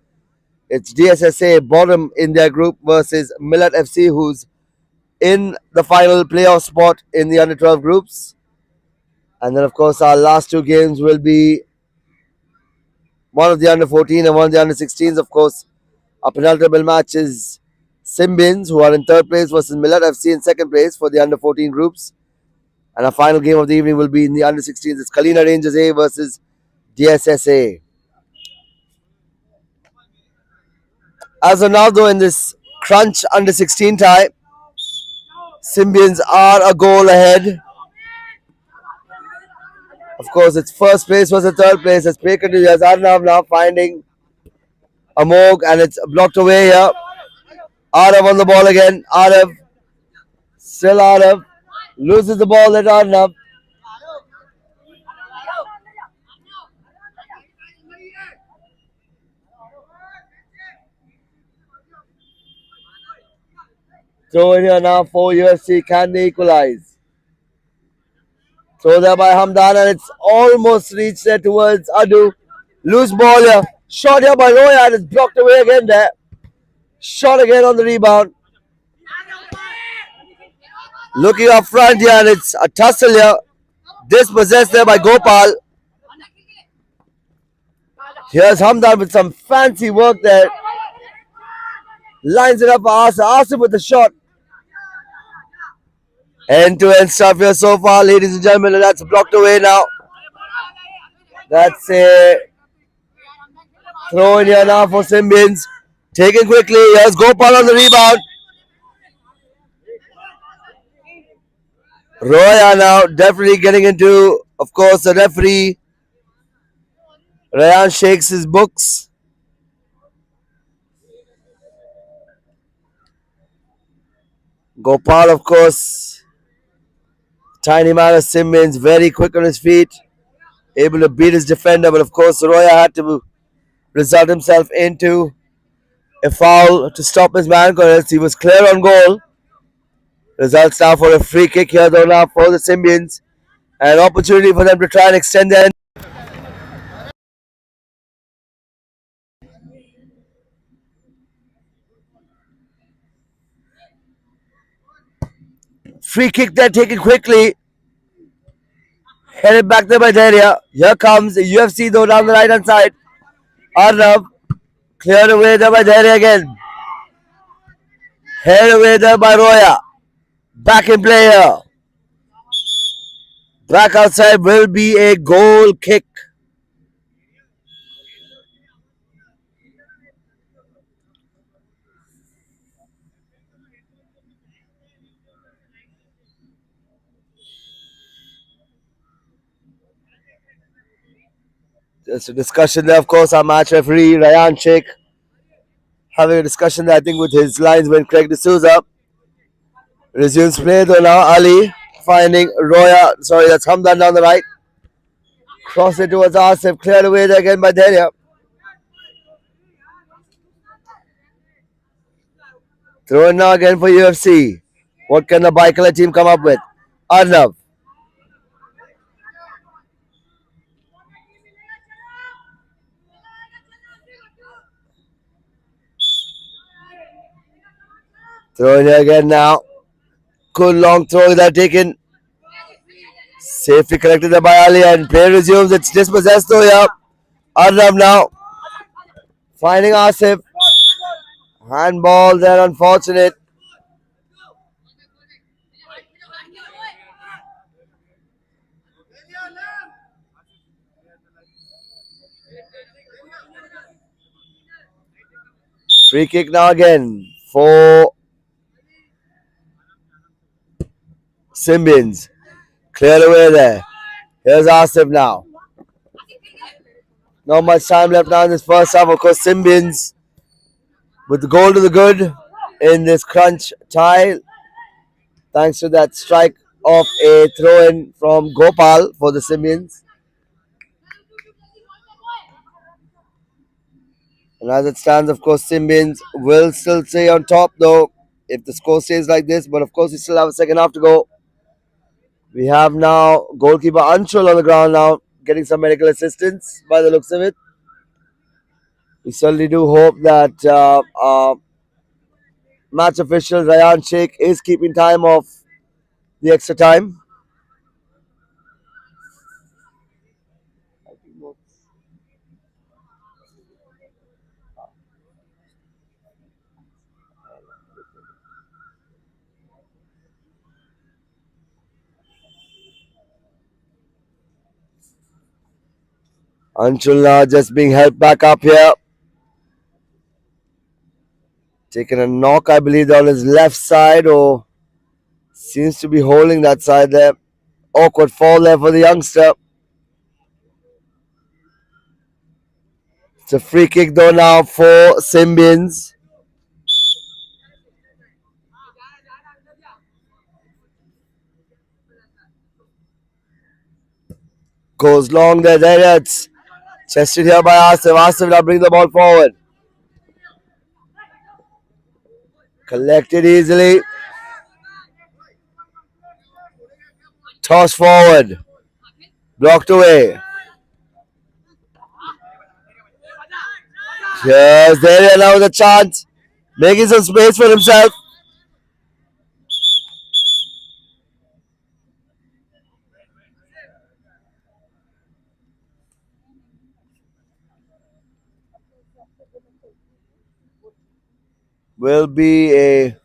It's DSSA bottom in their group versus Millet FC, who's in the final playoff spot in the under-12 groups. And then, of course, our last 2 games will be one of the under-14 and one of the under-16s. Of course, our penultimate match is Se7ens, who are in 3rd place, versus Millet FC in 2nd place for the under-14 groups. And our final game of the evening will be in the under-16s. It's Kalina Rangers A versus DSSA. As of now, though, in this crunch under-16 tie, Se7ens are a goal ahead. Of course, it's 1st place versus 3rd place. It's play continues. Arnav now finding Amog, and it's blocked away here. Arav on the ball again. Arav. Still Arav. Loses the ball at Arnav. Throw in here now for UFC. Can they equalize? Throw there by Hamdan, and it's almost reached there towards Adu. Loose ball here. Shot here by Roya, and it's blocked away again there. Shot again on the rebound. Looking up front here, and it's a tussle here. Dispossessed there by Gopal. Here's Hamdan with some fancy work there. Lines it up for Asif. Asif with the shot. End-to-end stuff here so far, ladies and gentlemen, and that's blocked away now. That's a throw in here now for Se7ens. Taken quickly. Here's Gopal on the rebound. Roya now definitely getting into, of course, the referee. Rayan shakes his books. Gopal, of course, tiny man of Se7ens, very quick on his feet, able to beat his defender, but of course Roya had to result himself into a foul to stop his man, because he was clear on goal. Results now for a free kick here though now for the Se7ens. An opportunity for them to try and extend their free kick there taken quickly. Headed back there by Daria. Here comes the UFC though down the right hand side. Arnav cleared away there by Daria again. Headed away there by Roya. Back in play here. Back outside will be a goal kick. There's a discussion there, of course, our match referee, Rayan Sheikh, having a discussion there, I think, with his linesman, Craig D'Souza. Resumes play though now. Ali finding Roya. Sorry, that's Hamdan down the right. Cross it towards Asif. Cleared away there again by Daria. Throw in now again for UFC. What can the Baikala team come up with? Arnav. Throw in here again now. Good long throw that taken. Safely collected there by Ali, and play resumes. It's dispossessed though, yeah. Arnav now Finding Asif. Handball there, unfortunate. Free kick now again for Se7ens. Cleared away there. Here's Asif now. Not much time left now in this first half. Of course, Se7ens with the goal to the good in this crunch tie, thanks to that strike of a throw-in from Gopal for the Se7ens. And as it stands, of course, Se7ens will still stay on top, though, if the score stays like this. But of course, we still have a second half to go. We have now goalkeeper Anshul on the ground now, getting some medical assistance by the looks of it. We certainly do hope that match official Rayan Sheikh is keeping time of the extra time. Anshul now just being helped back up here. Taking a knock, I believe, on his left side, or seems to be holding that side there. Awkward fall there for the youngster. It's a free kick though now for Se7ens. Goes long there, it's chested here by Asif. Asif now brings the ball forward. Collected easily. Toss forward. Blocked away. Here's there now with a chance. Making some space for himself. Will be a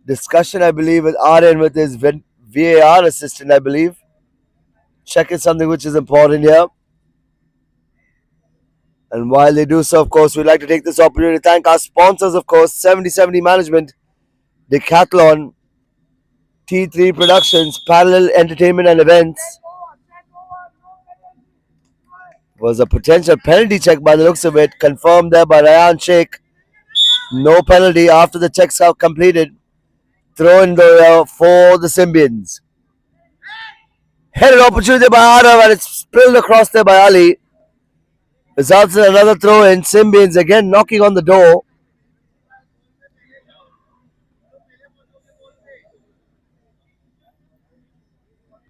discussion, I believe, with Aryan with his VAR assistant, I believe. Checking something which is important here. And while they do so, of course, we'd like to take this opportunity to thank our sponsors, of course, 70/70 Management, Decathlon, T3 Productions, Parallel Entertainment and Events. Was a potential penalty check by the looks of it, confirmed there by Rayan Sheikh. No penalty after the checks are completed. Throw in for the Se7ens. Headed opportunity by Arav, and it's spilled across there by Ali. Results in another throw in. Se7ens again knocking on the door.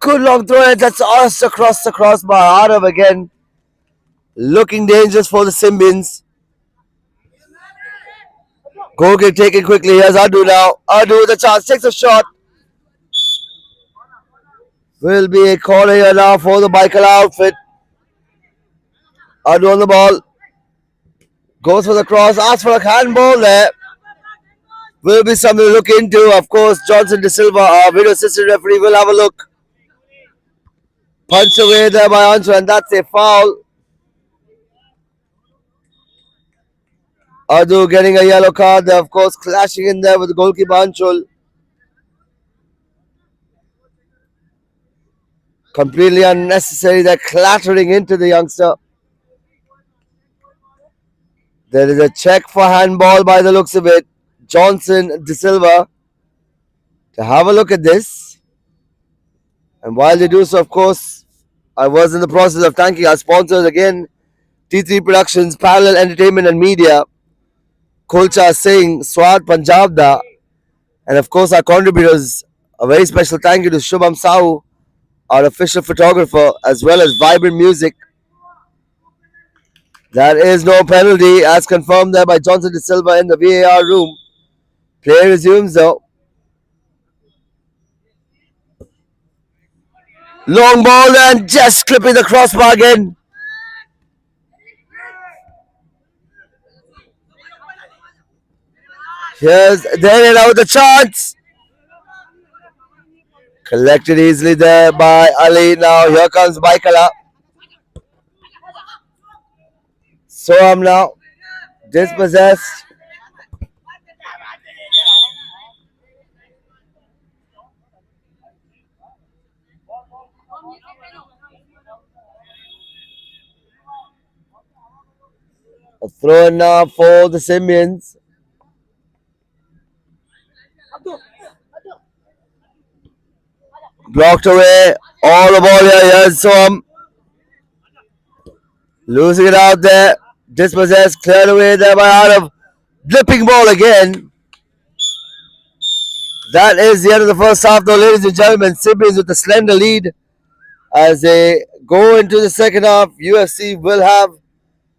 Good long throw in. That's us across the crossbar. Arav again looking dangerous for the Se7ens. Goal kick taken quickly. Here's Adu now. Adu with a chance. Takes a shot. Will be a corner here now for the Baikala outfit. Adu on the ball. Goes for the cross. Asks for a handball there. Will be something to look into. Of course, Johnson De Silva, our video assistant referee, will have a look. Punch away there by Anshul, and that's a foul. Adu getting a yellow card there, of course, clashing in there with the goalkeeper Anshul. Completely unnecessary. They're clattering into the youngster. There is a check for handball by the looks of it. Johnson De Silva to have a look at this. And while they do so, of course, I was in the process of thanking our sponsors again. T3 Productions, Parallel Entertainment and Media, Kulcha Singh, Swat Punjab Da, and of course our contributors. A very special thank you to Shubham Sahu, our official photographer, as well as Vibrant Music. That is no penalty, as confirmed there by Johnson De Silva in the VAR room. Play resumes though. Long ball and just clipping the crossbar again. Here's there now the chance. Collected easily there by Ali. Now here comes Baikala. Soham now dispossessed. A throw in now for the Simians. Blocked away. All the ball here. Here's Soham. Losing it out there. Dispossessed. Cleared away there by Arab. Blipping ball again. That is the end of the first half, though, ladies and gentlemen. Simians with a slender lead as they go into the second half. UFC will have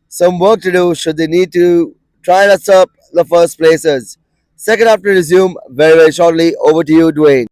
some work to do should they need to try and usurp the first placers. Second half to resume very, very shortly. Over to you, Dwayne.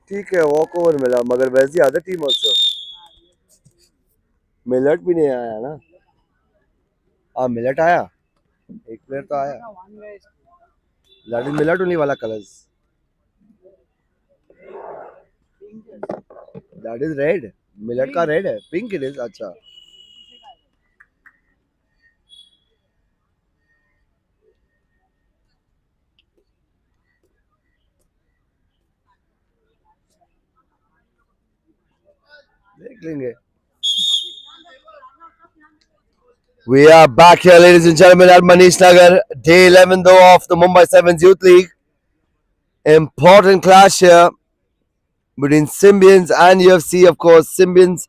ठीक है walk over मिला मगर वैसी other team also millet भी नहीं आया ना हाँ मिलट आया एक प्लेयर तो आया दैट इज मिलट ओनली वाला कलर्स दैट इज रेड मिलट का रेड है पिंक इट इज अच्छा देख लेंगे We are back here, ladies and gentlemen, at Manish Nagar, day 11 though of the Mumbai 7s Youth League. Important clash here between Symbians and UFC, of course. Symbians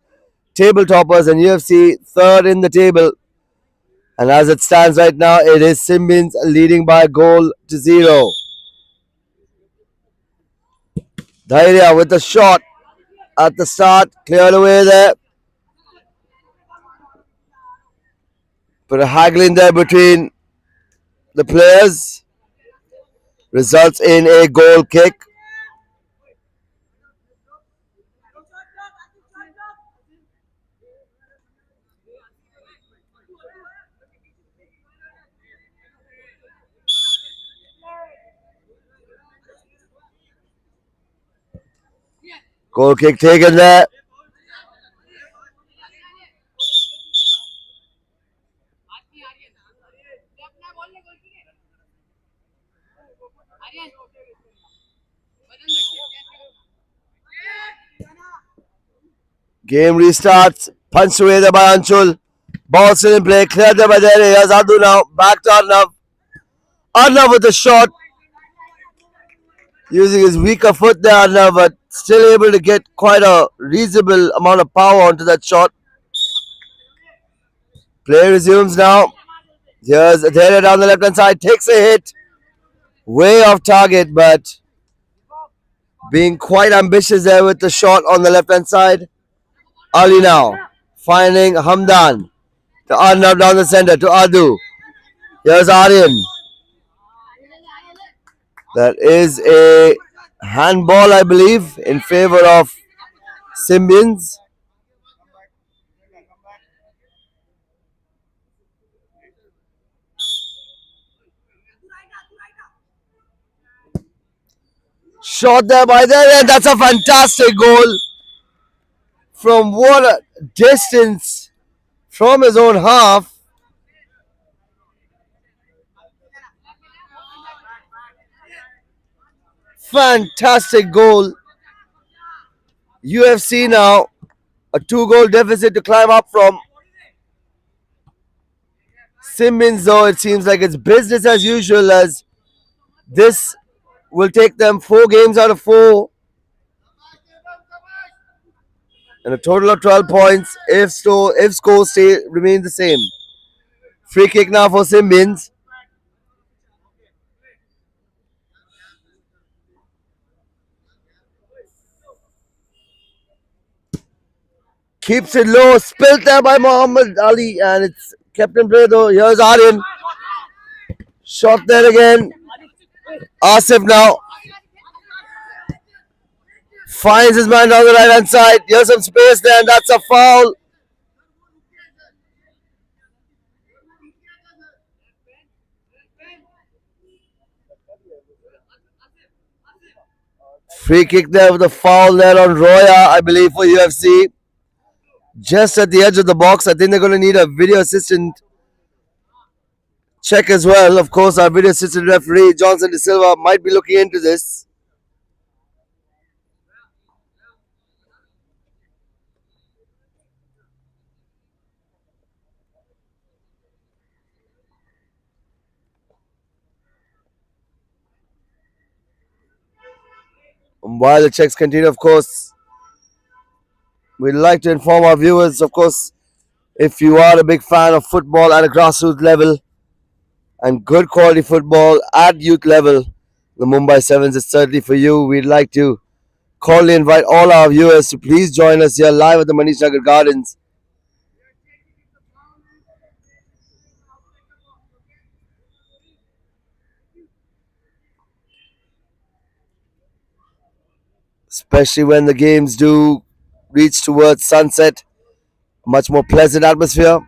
table toppers and UFC third in the table. And as it stands right now, it is Symbians leading by a goal to 0. Dhairya with a shot at the start, cleared away there. But a haggling there between the players results in a goal kick. Goal kick taken there. Game restarts. Punched away there by Anshul. Ball still in play. Cleared there by Dere. Here's Adu now. Back to Arnav. Arnav with a shot. Using his weaker foot there, Arnav, but still able to get quite a reasonable amount of power onto that shot. Play resumes now. Here's Dere down the left hand side. Takes a hit. Way off target, but being quite ambitious there with the shot on the left hand side. Ali now. Finding Hamdan. To Arnav down the center. To Adu. Here's Aryan. That is a handball, I believe, in favor of Symbians. Shot there by there, and that's a fantastic goal from what a distance from his own half. Fantastic goal. UFC now a 2-goal deficit to climb up from. Simmons, though, it seems like it's business as usual, as this will take them 4 games out of 4 and a total of 12 points if scores remain the same. Free kick now for Simmons. Keeps it low, spilt there by Muhammad Ali, and it's kept in play though. Here's Aryan. Shot there again. Asif now finds his man on the right hand side. Here's some space there, and that's a foul. Free kick there with a foul there on Roya, I believe, for UFC. Just at the edge of the box. I think they're going to need a video assistant check as well. Of course, our video assistant referee, Johnson De Silva, might be looking into this. And while the checks continue, of course, we'd like to inform our viewers, of course, if you are a big fan of football at a grassroots level and good quality football at youth level, the Mumbai 7s is certainly for you. We'd like to cordially invite all our viewers to please join us here live at the Manish Nagar Gardens. especially when the games do reach towards sunset. Much more pleasant atmosphere.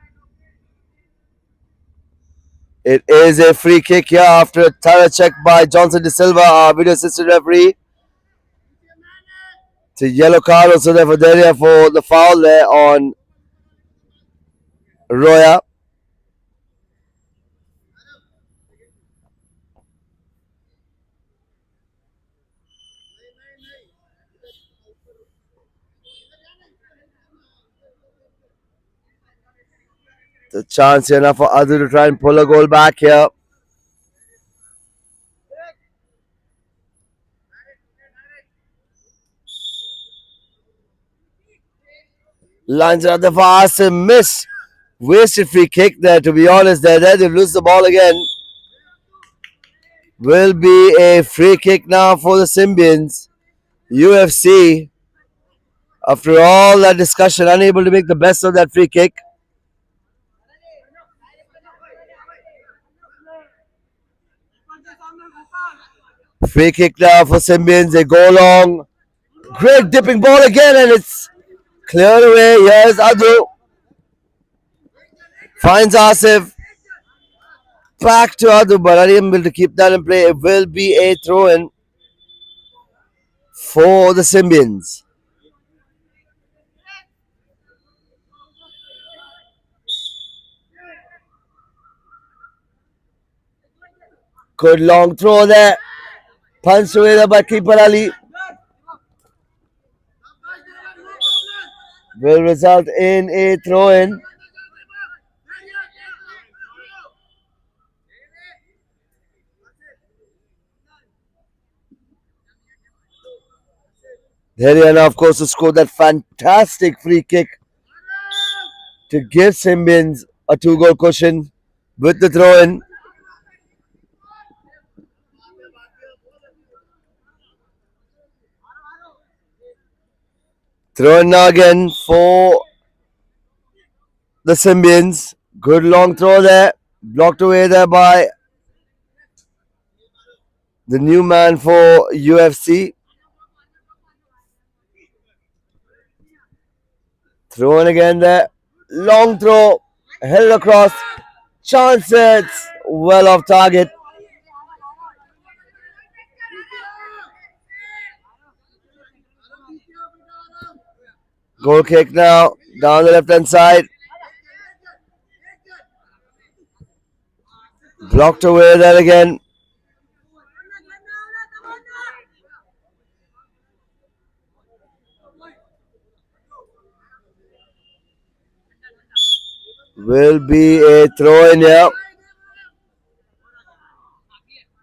It is a free kick here after a thorough check by Johnson De Silva, our video assistant referee. To yellow card also there for Deria for the foul there on Roya. The chance here now for Adu to try and pull a goal back here. Lines it up the fast and miss. Wasted free kick there, to be honest. There they lose the ball again. Will be a free kick now for the Symbians. UFC, after all that discussion, unable to make the best of that free kick. Free kick now for Symbians. They go long. Great dipping ball again, and it's cleared away. Here's Adu. Finds Asif. Back to Adu, but unable to keep that in play. It will be a throw-in for the Symbians. Good long throw there. Punched away there by keeper Ali. Will result in a throw-in. Heriana, of course, to score that fantastic free kick to give Symbians a 2-goal cushion with the throw-in. Throw-in now again for the Symbians. Good long throw there. Blocked away there by the new man for UFC. Throw in again there. Long throw. Held across. Chances. Well off target. Goal kick now. Down the left hand side. Blocked away there again. Will be a throw in here.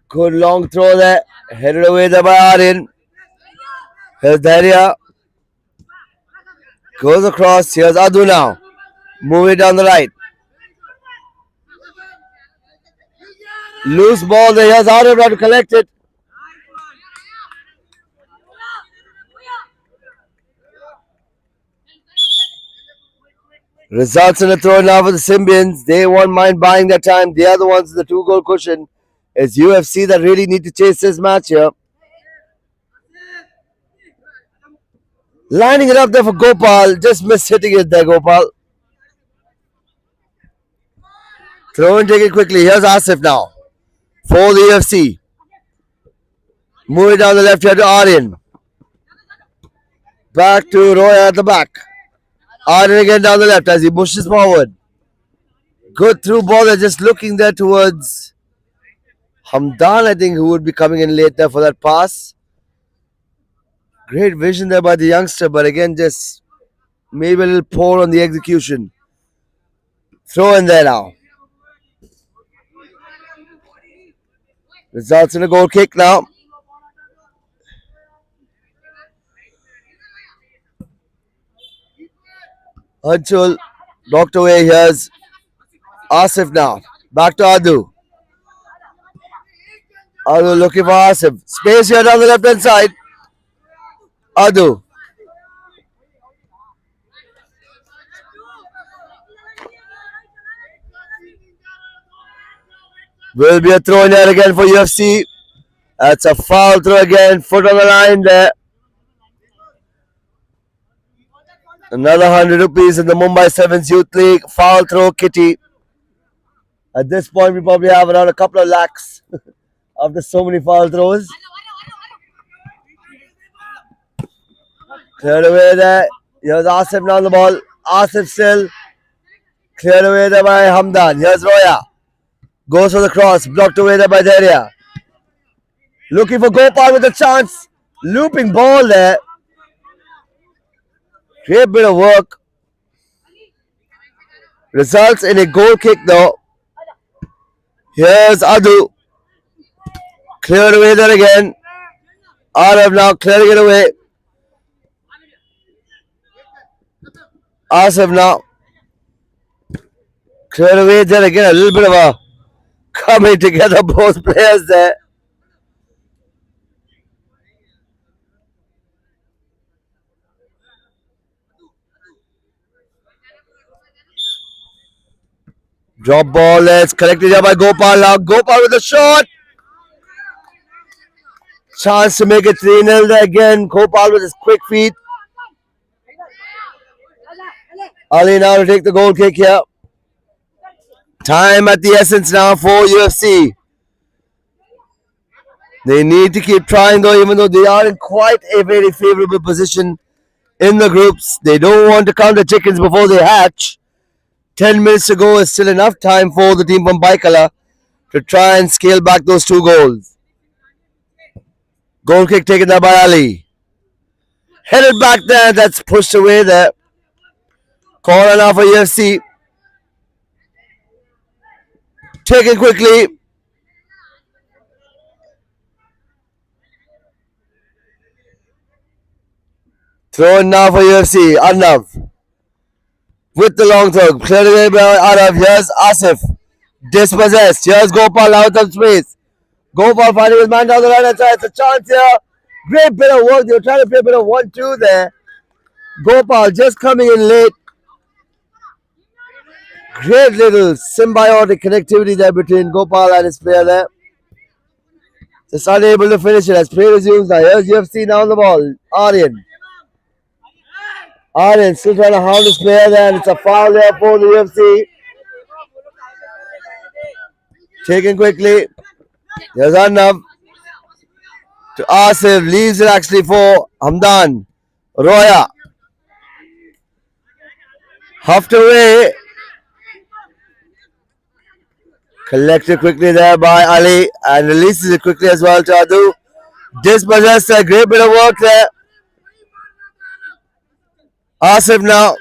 Good long throw there. Headed away there by Aryan. Here's Daria. Goes across. Here's Adu now. Moving down the right. Loose ball there. Here's Aryan trying to collect it. Results in a throw now for the Symbians. They won't mind buying their time. They are the ones with the 2-goal cushion. It's UFC that really need to chase this match here. Lining it up there for Gopal. Just missed hitting it there, Gopal. Throw and take it quickly. Here's Asif now for the UFC. Moving down the left here to Aryan. Back to Roy at the back. Aryan again down the left as he pushes forward. Good through ball. They're just looking there towards Hamdan, I think, who would be coming in late there for that pass. Great vision there by the youngster, but again, just maybe a little poor on the execution. Throw in there now. Results in a goal kick now. Anshul blocked away. Here's Asif now. Back to Adu. Adu looking for Asif. Space here down the left hand side. Adu. Will be a throw in here again for UFC. That's a foul throw again. Foot on the line there. Another 100 rupees in the Mumbai Sevens Youth League foul throw kitty. At this point, we probably have around a couple of lakhs after so many foul throws. Cleared away there. Here's Asif now on the ball. Asif still. Cleared away there by Hamdan. Here's Roya. Goes for the cross. Blocked away there by Daria. Looking for Gopal with a chance. Looping ball there. Great bit of work. Results in a goal kick though. Here's Adu. Cleared away there again. Arav now clearing it away. Asif now. Cleared away there again. A little bit of a coming together, both players there. Drop ball, let's collected here by Gopal now. Gopal with a shot. Chance to make it 3-0 there again. Gopal with his quick feet. Ali now to take the goal kick here. Time at the essence now for UFC. They need to keep trying though, even though they are in quite a very favorable position in the groups. They don't want to count the chickens before they hatch. 10 minutes to go is still enough time for the team from Baikala to try and scale back those 2 goals. Goal kick taken there by Ali. Headed back there, that's pushed away there. Corner now for UFC. Taken quickly. Throw in now for UFC. Arnav. With the long throw. Cleared away by Arnav. Here's Asif. Dispossessed. Here's Gopal out of space. Gopal finding his man down the right hand side. It's a chance here. Great bit of work. They were trying to play a bit of 1-2 there. Gopal just coming in late. Great little symbiotic connectivity there between Gopal and his player there. Just unable to finish it as play resumes now. Here's UFC now on the ball. Aryan. Aryan still trying to hound his player there, and it's a foul there for the UFC. Taken quickly. Here's Arnav. To Asif. Leaves it actually for Hamdan. Roya. Huffed away. Collected quickly there by Ali and releases it quickly as well to Adu. Dispossessed, a great bit of work there. Asif now.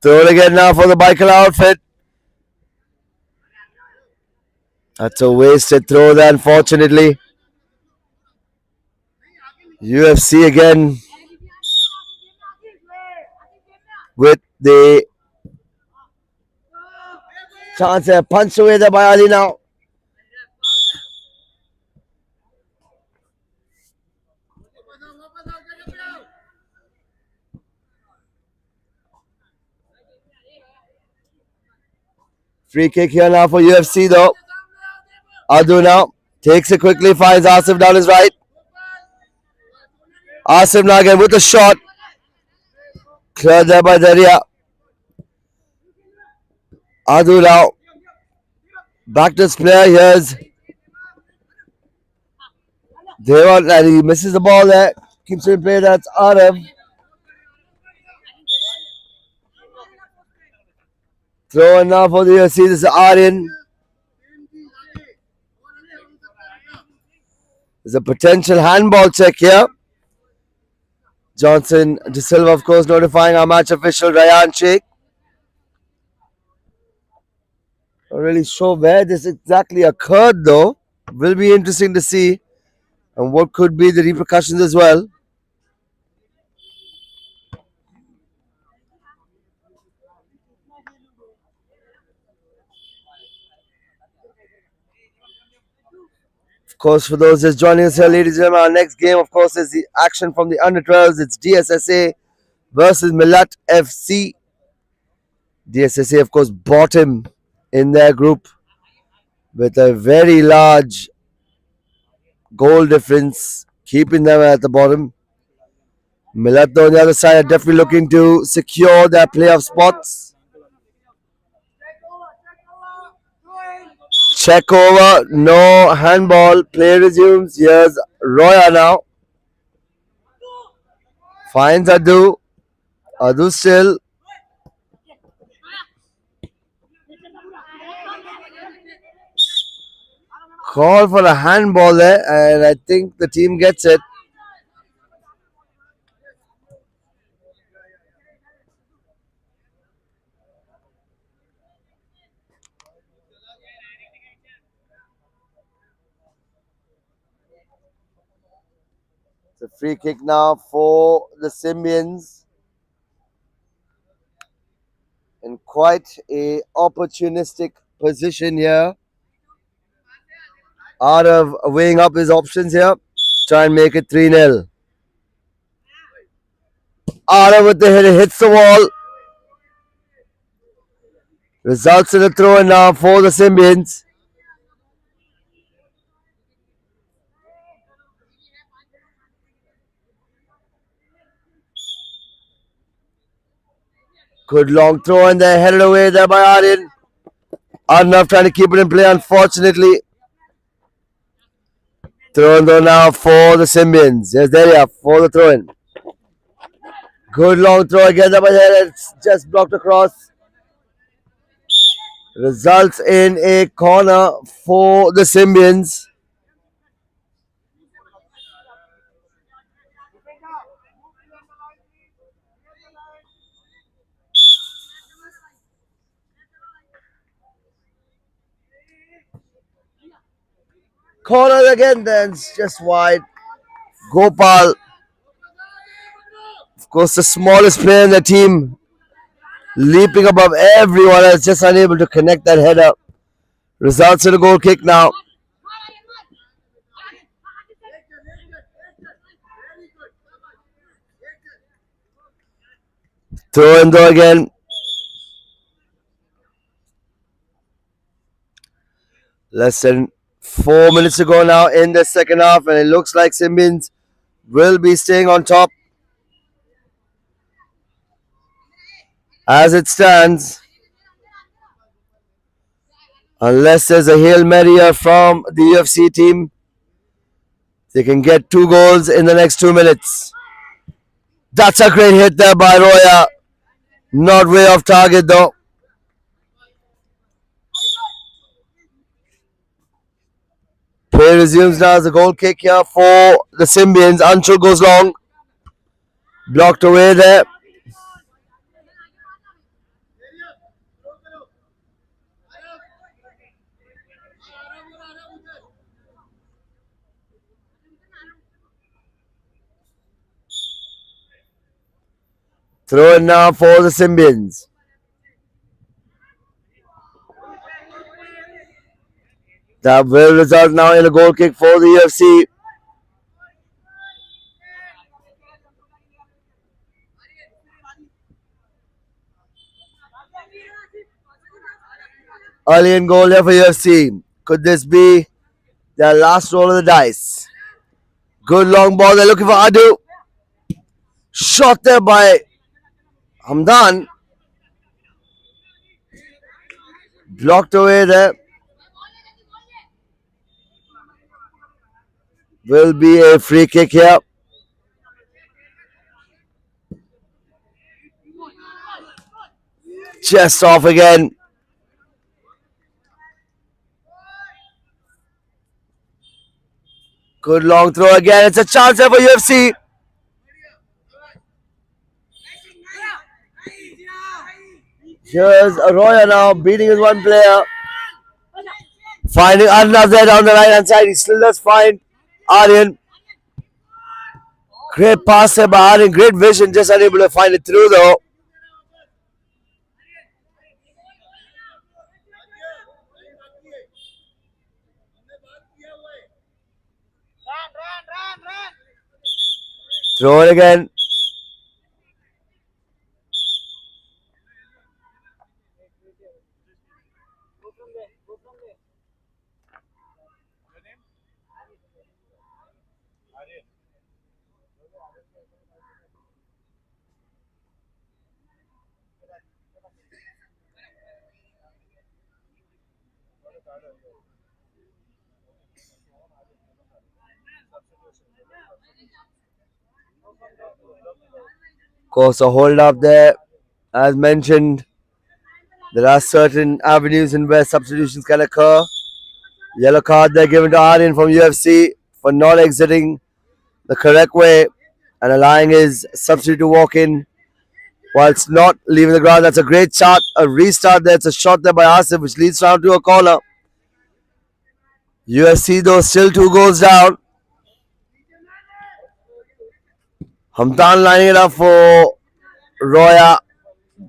Throw it again now for the Baikal outfit. That's a wasted throw there, unfortunately. UFC again with the chance there. Punched away there by Ali now. Free kick here now for UFC though. Adu now takes it quickly, finds Asif down his right. Asif now again with a shot. Cleared there by Daria. Adu now. Back to his player. Here's Devan, and he misses the ball there. Keeps it in play. That's Arav. Throw in now for the UFC. This is Aryan. There's a potential handball check here. Johnson De Silva, of course, notifying our match official Ryan Sheikh. Not really sure where this exactly occurred, though. Will be interesting to see, and what could be the repercussions as well. Of course, for those just joining us here, ladies and gentlemen, our next game, of course, is the action from the under-12s. It's DSSA versus Millat FC. DSSA, of course, bottom in their group with a very large goal difference, keeping them at the bottom. Milato on the other side are definitely looking to secure their playoff spots. Check over, no handball. Play resumes. Here's Roya now. Finds Adu. Adu still. Call for a handball there, and I think the team gets it. It's a free kick now for the Se7ens. In quite a opportunistic position here. Out of weighing up his options here. Try and make it 3-0. Out of with the hit, hits the wall. Results in a throw in now for the Se7ens. Good long throw and they're headed away there by Aryan. Arnav trying to keep it in play, unfortunately. Throw in though now for the Se7ens. Yes, there you are for the throw in. Good long throw again there by there. It's just blocked across. Results in a corner for the Se7ens. Corner again, then it's just wide. Gopal, of course, the smallest player in the team, leaping above everyone else, just unable to connect that header. Results in a goal kick now. Throw in though again. Less than 4 minutes to go now in the second half, and it looks like Se7ens will be staying on top. As it stands, unless there's a Hail Mary from the UFC team, they can get 2 goals in the next 2 minutes. That's a great hit there by Roya. Not way off target though. Play resumes now as a goal kick here for the Se7ens. Anshul goes long. Blocked away there. Throw in now for the Se7ens. That will result now in a goal kick for the UFC. Early in goal here for UFC. Could this be their last roll of the dice? Good long ball. They're looking for Adu. Shot there by Hamdan. Blocked away there. Will be a free kick here. Just off again. Good long throw again. It's a chance there for UFC. Here's Arroyo now beating his one player. Finding Arnav there down the right hand side. He still does find Aryan. Great pass there by Aryan. Great vision. Just unable to find it through though. Throw it again. Of course, a hold up there. As mentioned, there are certain avenues in where substitutions can occur. Yellow card there given to Aryan from UFC for not exiting the correct way and allowing his substitute to walk in whilst not leaving the ground. That's a great shot. A restart there. It's a shot there by Asif, which leads round to a corner. UFC though still 2 goals down. Hamdan lining it up for Roya,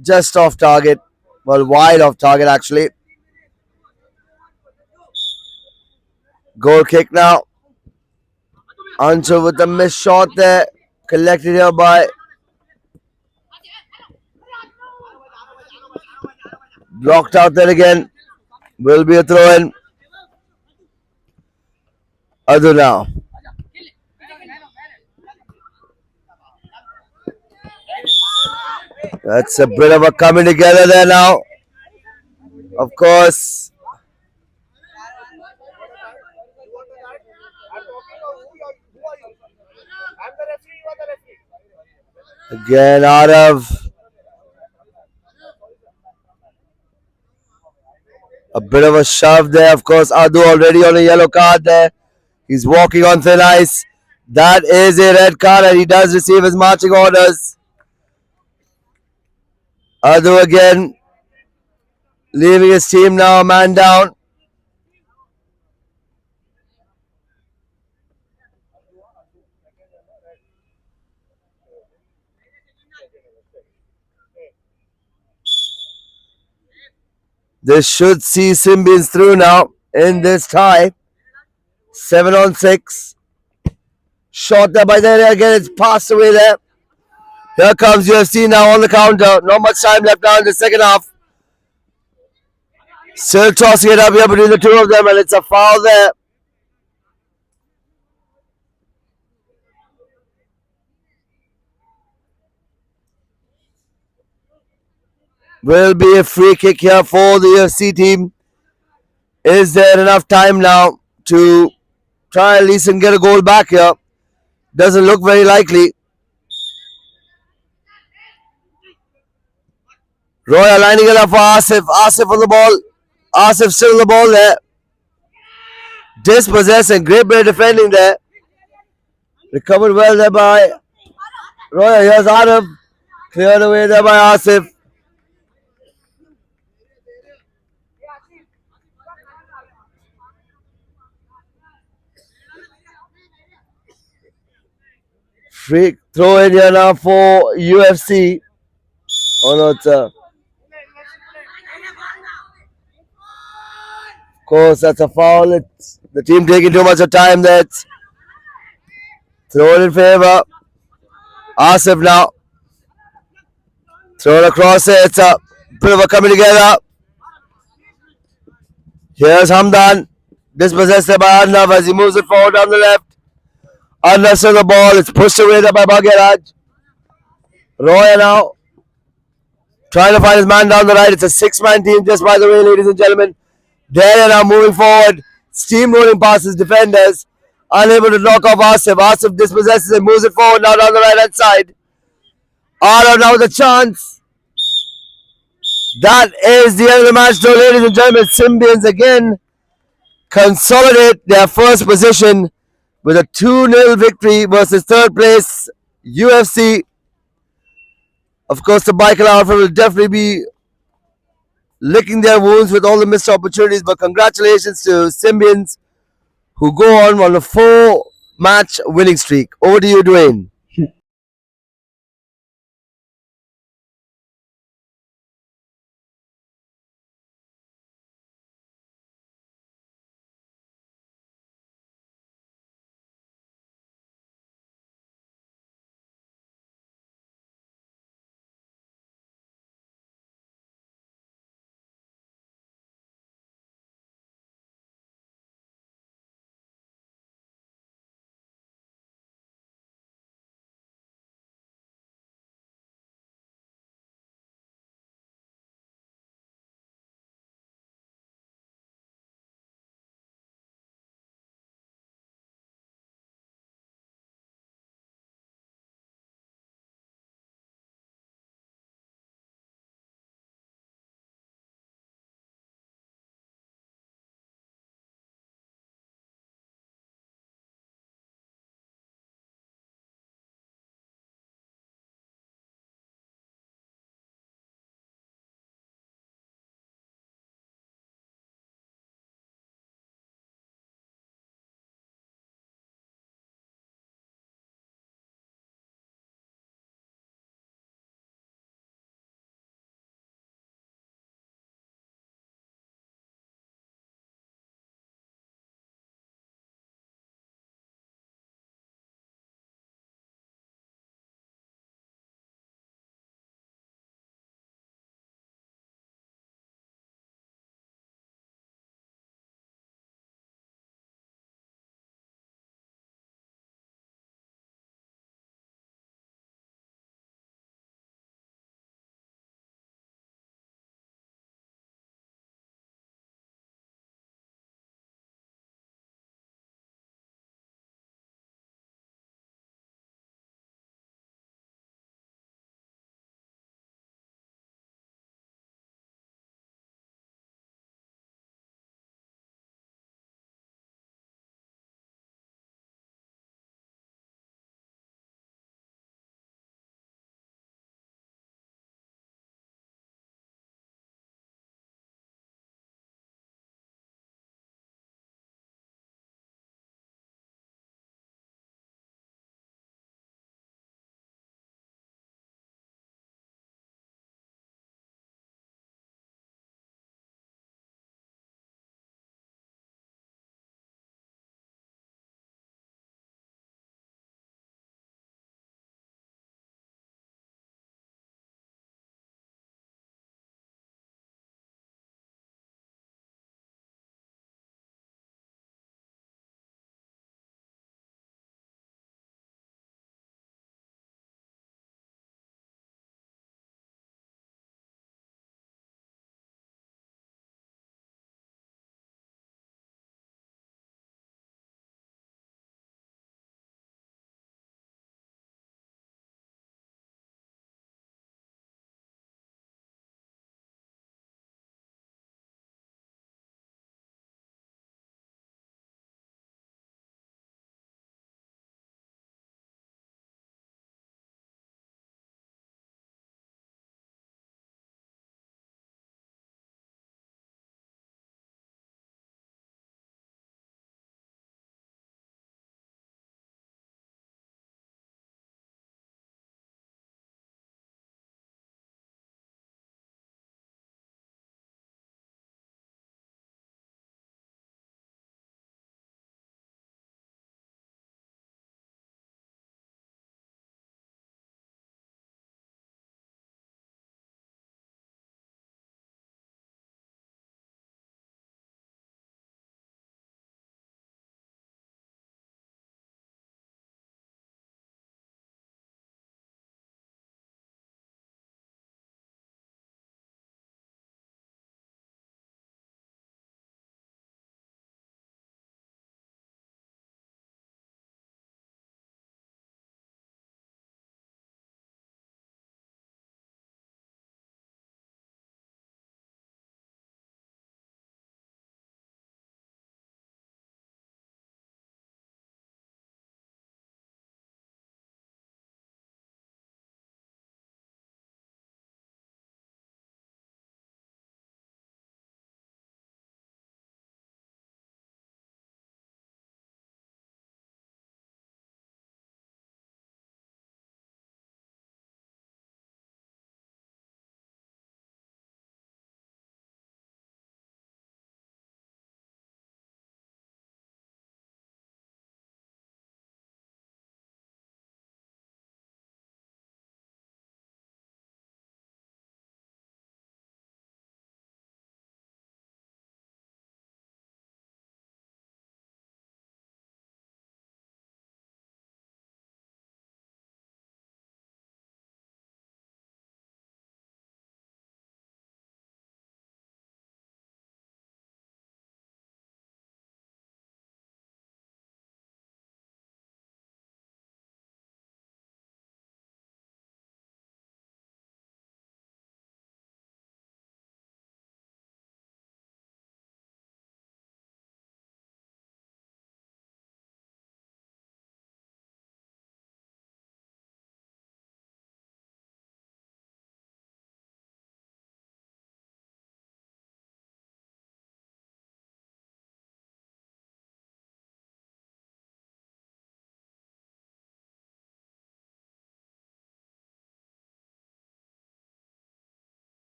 just off target. Well, wide off target actually. Goal kick now. Ancho with the missed shot there. Collected here by blocked out there again. Will be a throw in. Adu now. That's a bit of a coming together there now. Of course. Again out of a bit of a shove there. Of course, Adu already on a yellow card there. He's walking on thin ice. That is a red card and he does receive his marching orders. Adu again leaving his team now a man down. This should see Symbians through now in this tie. 7-on-6. Shot there by there again. It's passed away there. Here comes UFC now on the counter. Not much time left now in the second half. Still tossing it up here between the two of them, and it's a foul there. Will be a free kick here for the UFC team. Is there enough time now to try at least and get a goal back here? Doesn't look very likely. Roya lining it up for Asif. Asif on the ball. Asif still on the ball there. Dispossessing. Great bit of defending there. Recovered well there by Roya. Here's Arif. Cleared away there by Asif. Free throw in here now for UFC. Oh no, it's a. Of course, that's a foul. It's the team taking too much of time there. It's thrown in favor. Asif now. Thrown across there. It's a bit of a coming together. Here's Hamdan. Dispossessed by Arnav as he moves it forward down the left. Arnav to the ball. It's pushed away there by Bhagyaraj. Roya now trying to find his man down the right. It's a 6-man team just by the way, ladies and gentlemen. There now moving forward. Steamrolling past his defenders. Unable to knock off Asif. Asif dispossesses and moves it forward now down the right hand side. Arav now with a chance. That is the end of the match though, ladies and gentlemen. Symbians again consolidate their first position with a 2-0 victory versus third place UFC. Of course, the Biker outfit will definitely be licking their wounds with all the missed opportunities, but congratulations to Symbians who go on a 4-match winning streak. Over to you, Dwayne.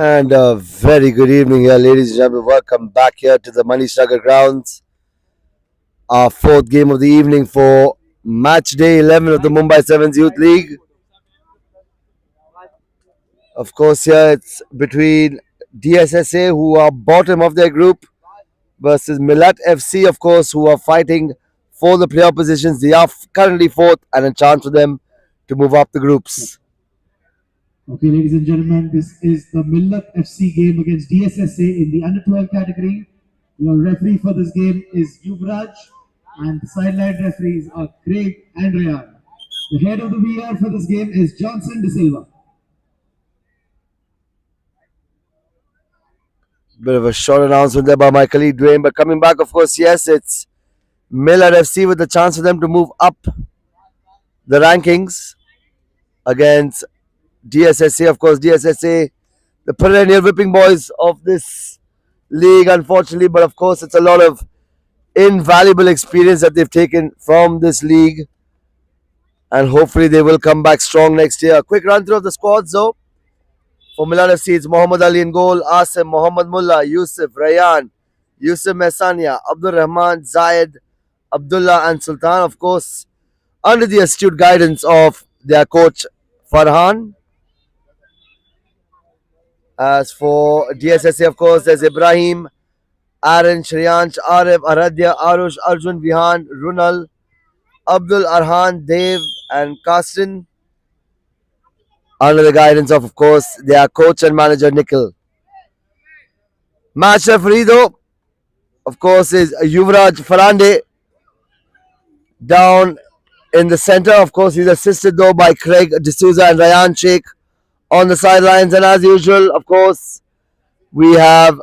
And a very good evening here, ladies and gentlemen. Welcome back here to the Money Struggle Grounds. Our fourth game of the evening for match day 11 of the Mumbai Se7ens Youth League. Of course, here it's between DSSA, who are bottom of their group, versus Milat FC, of course, who are fighting for the playoff positions. They are currently fourth and a chance for them to move up the groups. Okay, ladies and gentlemen, this is the Millat FC game against DSSA in the under 12 category. Your referee for this game is Yuvraj, and the sideline referees are Craig and Rayan. The head of the VR for this game is Johnson De Silva. Bit of a short announcement there by my colleague Dwayne, but coming back, of course, yes, it's Milat FC with the chance for them to move up the rankings against DSSA. Of course, DSSA, the perennial whipping boys of this league, unfortunately, but of course, it's a lot of invaluable experience that they've taken from this league, and hopefully, they will come back strong next year. A quick run through of the squads, though. For Milan FC, it's Mohammad Ali in goal, Asim, Mohammad Mullah, Yusuf, Rayan, Yusuf Mehsania, Abdul Rahman, Zayed, Abdullah, and Sultan, of course, under the astute guidance of their coach Farhan. As for DSSA, of course, there's Ibrahim, Aaron, Shriyansh, Arif, Aradhya, Arush, Arjun, Vihan, Runal, Abdul, Arhan, Dev, and Kastin, under the guidance of course, their coach and manager Nikhil. Match referee, though, of course, is Yuvraj Farande down in the center. Of course, he's assisted, though, by Craig D'Souza and Rayan Sheikh on the sidelines. And as usual, of course, we have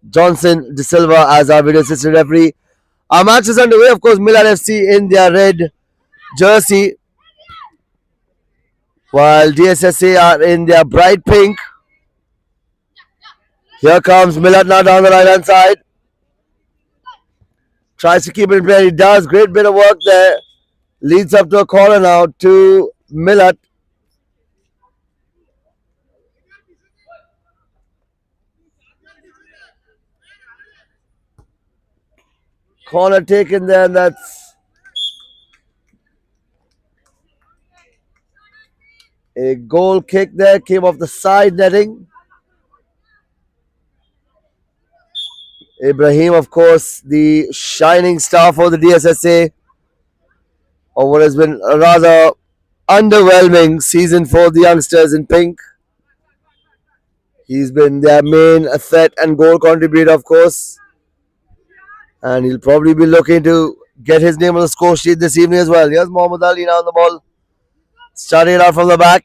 Johnson De Silva as our video assistant referee. Our match is underway. Of course, Milan FC in their red jersey, while DSSA are in their bright pink. Here comes Milan now down the right hand side. Tries to keep it in play. He does. Great bit of work there. Leads up to a corner now to Milat. Corner taken there, and that's a goal kick there. Came off the side netting. Ibrahim, of course, the shining star for the DSSA, or what has been a rather underwhelming season for the youngsters in pink. He's been their main threat and goal contributor, of course, and he'll probably be looking to get his name on the score sheet this evening as well. Here's Mohammad Ali now on the ball, starting it out from the back.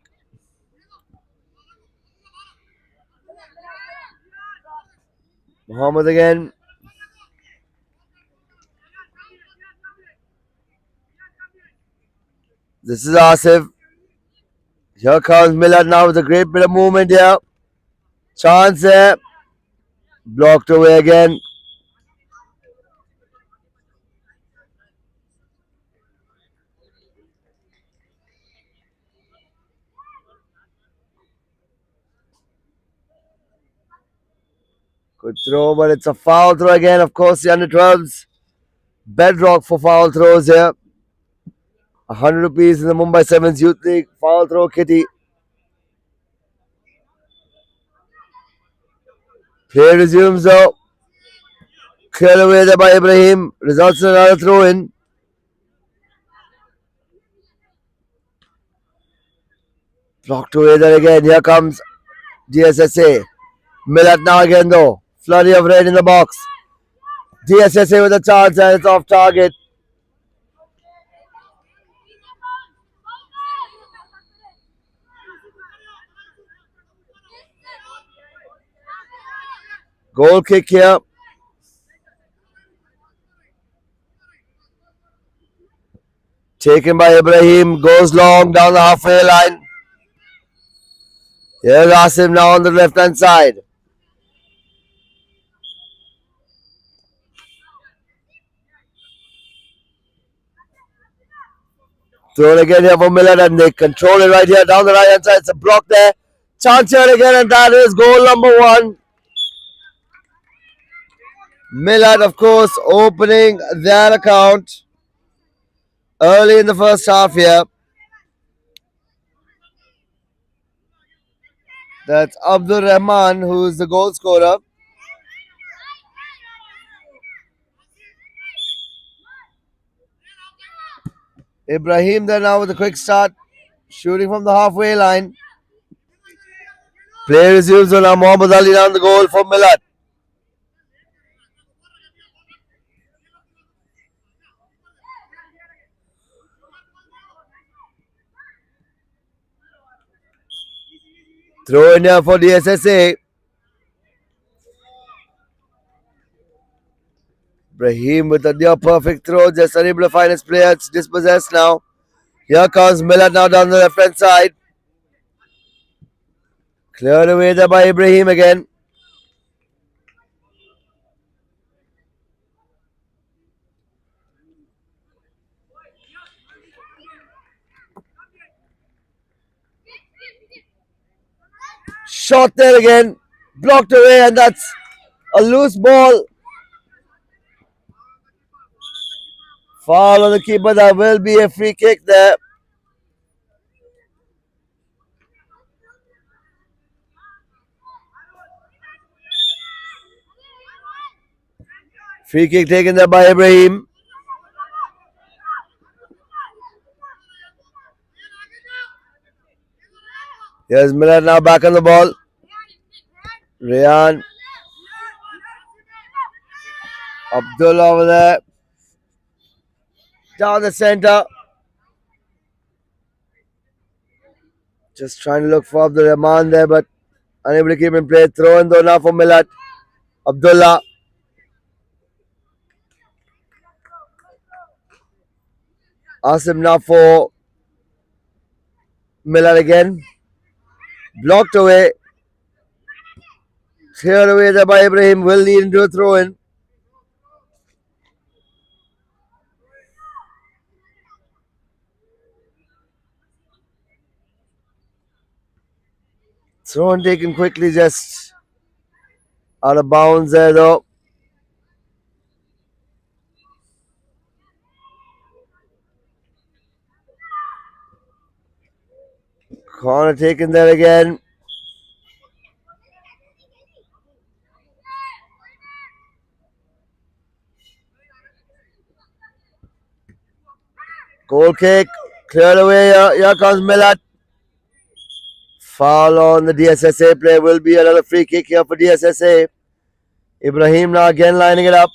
Mohammad again. This is Asif. Here comes Millard now with a great bit of movement here. Chance there. Blocked away again. Good throw, but it's a foul throw again. Of course, the under 12s. Bedrock for foul throws here. 100 rupees in the Mumbai Se7ens Youth League. Foul throw kitty. Play resumes though. Cleared away there by Ibrahim. Results in another throw in. Blocked away there again. Here comes DSSA. Millat now again though. Flurry of red in the box. DSSA with a chance and it's off target. Goal kick here. Taken by Ibrahim. Goes long down the halfway line. Here's Asim now on the left hand side. Thrown again here for Miller and they control it right here down the right hand side. It's a block there. Chance here again, and that is goal number 1. Milad, of course, opening their account early in the first half here. That's Abdul Rahman, who is the goal scorer. Ibrahim there now with a quick start, shooting from the halfway line. Play resumes now. Mohammad Ali down the goal for Milad. Throw in here for the SSA. Ibrahim with a near perfect throw, just unable to find his player. It's dispossessed now. Here comes Milad now down the left hand side. Cleared away there by Ibrahim again. Shot there again. Blocked away, and that's a loose ball. Foul on the keeper. There will be a free kick there. Free kick taken there by Ibrahim. Here's Miller now back on the ball. Rayan. Abdullah over there. Down the center. Just trying to look for Abdul Rahman there, but unable to keep him play. Throw in though now for Milad. Abdullah. Asim now for Milad again. Blocked away. Cleared away there by Ibrahim. Will lead into a throw in. Throw in taken quickly, just out of bounds there though. Corner taken there again. Goal kick. Cleared away. Here comes Milad. Foul on the DSSA play. Will be another free kick here for DSSA. Ibrahim now again lining it up.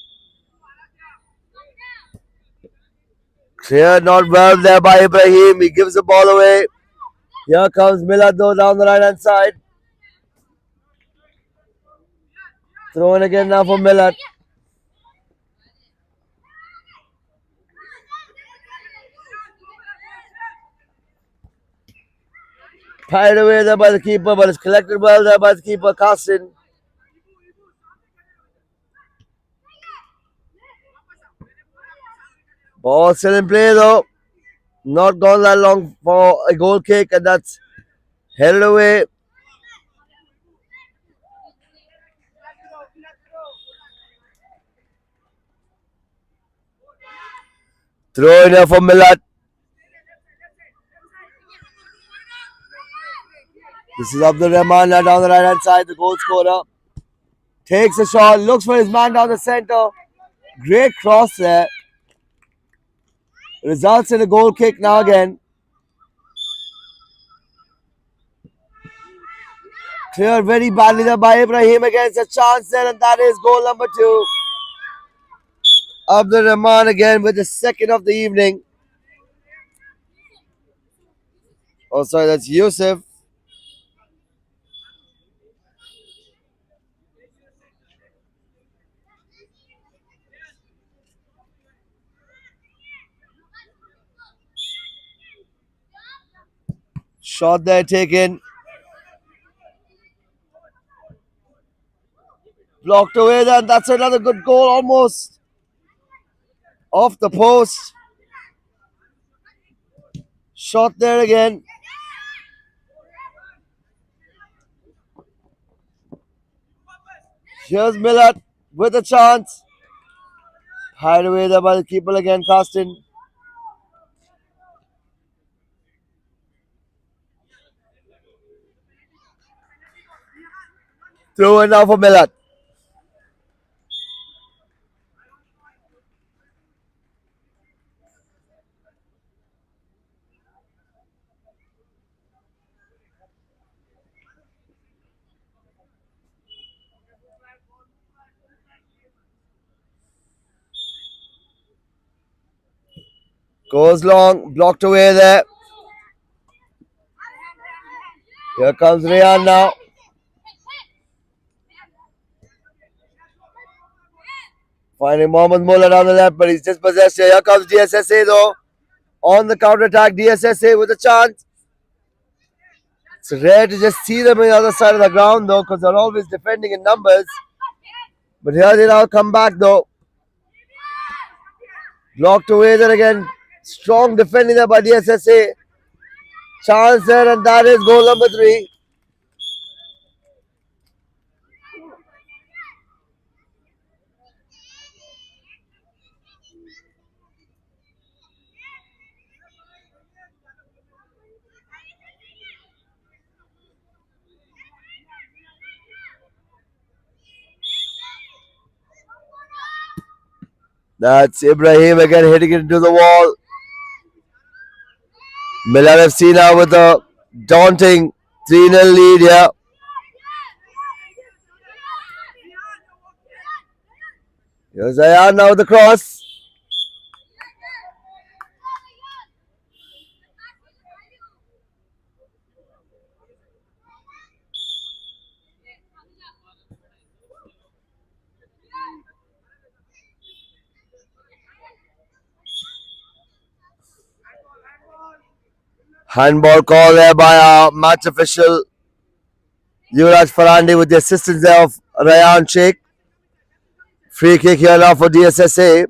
Cleared not well there by Ibrahim. He gives the ball away. Here comes Milad though down the right hand side. Throw in again now for Milad. Tied away there by the keeper, but it's collected well there by the keeper, Carsten. Ball still in play though. Not gone that long for a goal kick, and that's headed away. Throw in here for Milad. This is Abdul Rahman down the right hand side, the goal scorer. Takes a shot, looks for his man down the center. Great cross there. Results in a goal kick now again. Cleared very badly there by Ibrahim against a chance there, and that is goal number 2. Abdul Rahman again with the second of the evening. Oh, sorry, that's Yusuf. Shot there taken. Blocked away there, and that's another good goal almost. Off the post. Shot there again. Here's Millard with a chance. Hide away there by the keeper again, Carsten. Throw it now for Millard. Goes long, blocked away there. Here comes Rayan now. Finding Mohammad Mullah down the left, but he's dispossessed here. Here comes DSSA though. On the counter attack, DSSA with a chance. It's rare to just see them on the other side of the ground though, because they're always defending in numbers. But here they now come back though. Blocked away there again. Strong defending there by DSSA. Chance there, and that is goal number 3. That's Ibrahim again hitting it into the wall. Milan FC now with a daunting 3-0 lead here. Here's Ayan now with the cross. Handball call there by our match official Yuvraj Farandi with the assistance there of Rayan Sheikh. Free kick here now for DSSA.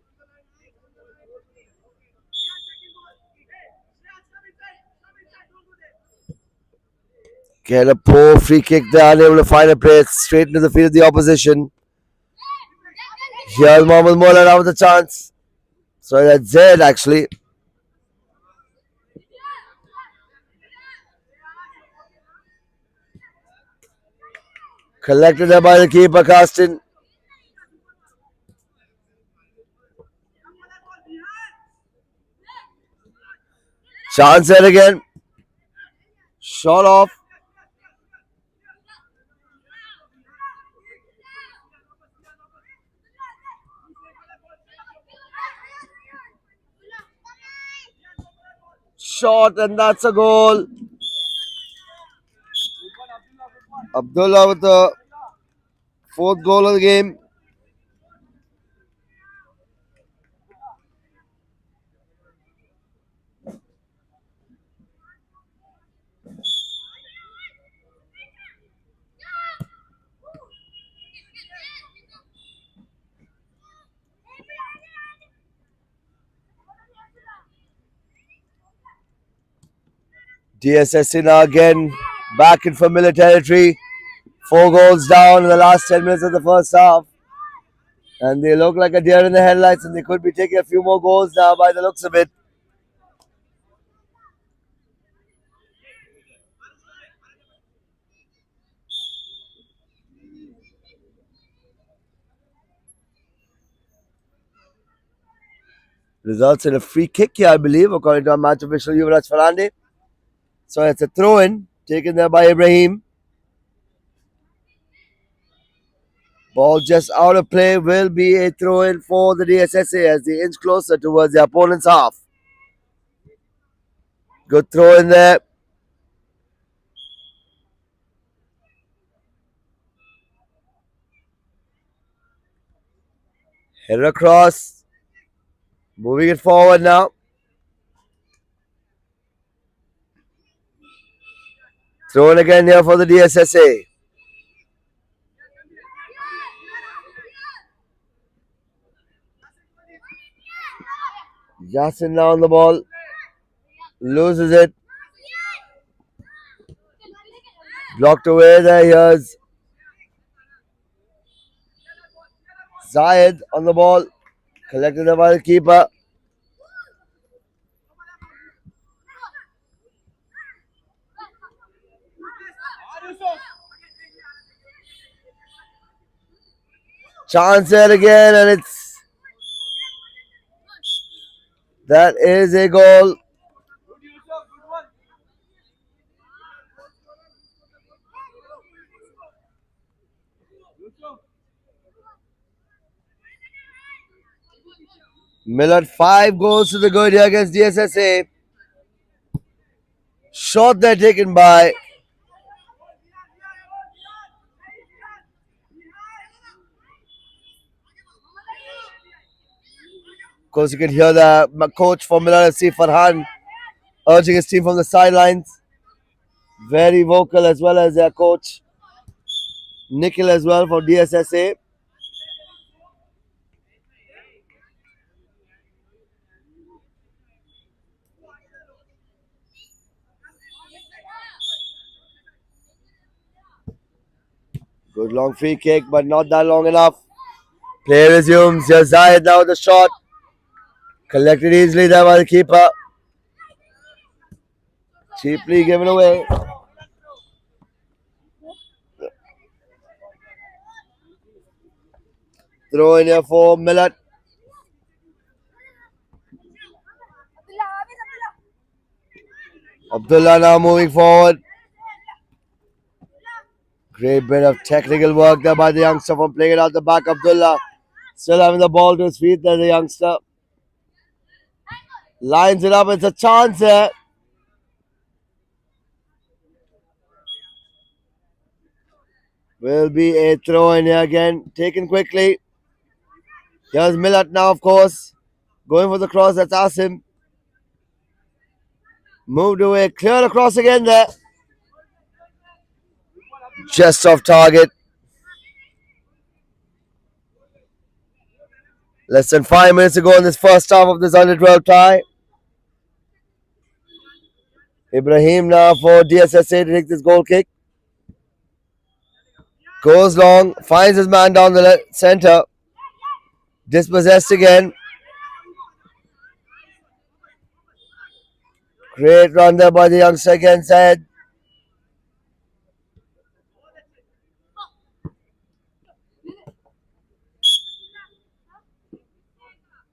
Get a poor free kick there, unable to find a place straight into the field of the opposition. Here's Mohammad Mola now with a chance. Sorry, that's Zaid actually. Collected there by the keeper, Carsten. Chance there again. Shot off. Shot, and that's a goal. Abdullah with the 4th goal of the game. DSSA now again back in familiar territory. 4 goals down in the last 10 minutes of the first half. And they look like a deer in the headlights, and they could be taking a few more goals now by the looks of it. Results in a free kick here, I believe, according to our match official Yuvraj Farandi. So it's a throw-in taken there by Ibrahim. Ball just out of play, will be a throw-in for the DSSA as they inch closer towards the opponent's half. Good throw in there. Header across. Moving it forward now. Throw in again here for the DSSA. Yasin now on the ball. Loses it. Blocked away there. Here's Zayed on the ball. Collected by the keeper. Chance here again, and that is a goal. Millard 5 goals to the good here against DSSA. Shot there taken by of course, you can hear the coach for Millard FC, Farhan, urging his team from the sidelines. Very vocal as well as their coach, Nikhil as well for DSSA. Good long free kick, but not that long enough. Play resumes. Here's Zayed now with the shot. Collected easily there by the keeper. Cheaply given away. Throw in here for Millet. Abdullah now moving forward. Great bit of technical work there by the youngster from playing it out the back. Abdullah still having the ball to his feet there, the youngster. Lines it up, it's a chance here. Will be a throw in here again, taken quickly. Here's Millet now, of course. Going for the cross, that's Asim. Moved away, cleared across again there. Just off target. Less than 5 minutes to go in this first half of this under 12 tie. Ibrahim now for DSSA to take this goal kick. Goes long, finds his man down the center. Dispossessed again. Great run there by the youngster against head.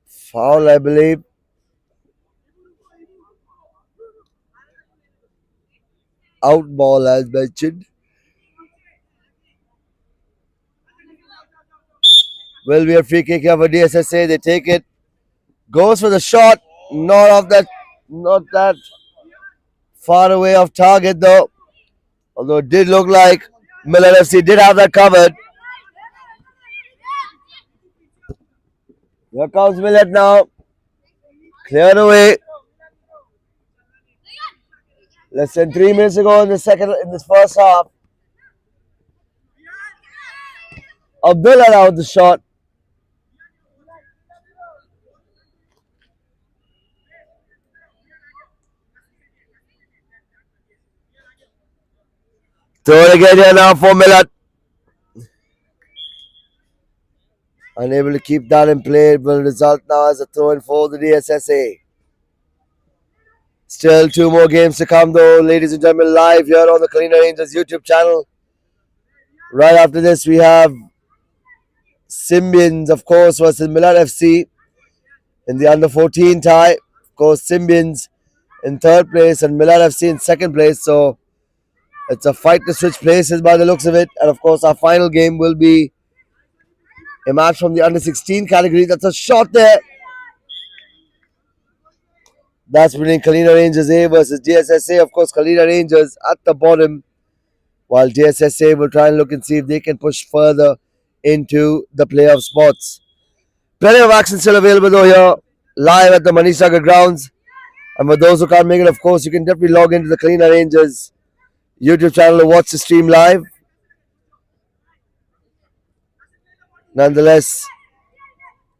Foul, I believe. Out ball as mentioned. Will be a free kick here for DSSA. They take it. Goes for the shot. Not that far away off target though. Although it did look like Miller FC did have that covered. Here comes Millet now. Cleared away. Less than 3 minutes ago in this first half. Abdullah now with the shot. Throw it again here now for Millet. Unable to keep that in play. It will result now as a throw in for the DSSA. Still 2 more games to come though, ladies and gentlemen, live here on the Kalina Rangers YouTube channel. Right after this we have Se7ens, of course, versus Millard FC in the under 14 tie. Of course, Se7ens in 3rd place and Millard FC in 2nd place. So it's a fight to switch places by the looks of it. And of course, our final game will be a match from the under 16 category. That's a shot there. That's between Kalina Rangers A versus DSSA. Of course, Kalina Rangers at the bottom, while DSSA will try and look and see if they can push further into the playoff spots. Plenty of action still available though here, live at the Manish Nagar grounds. And for those who can't make it, of course, you can definitely log into the Kalina Rangers YouTube channel to watch the stream live. Nonetheless,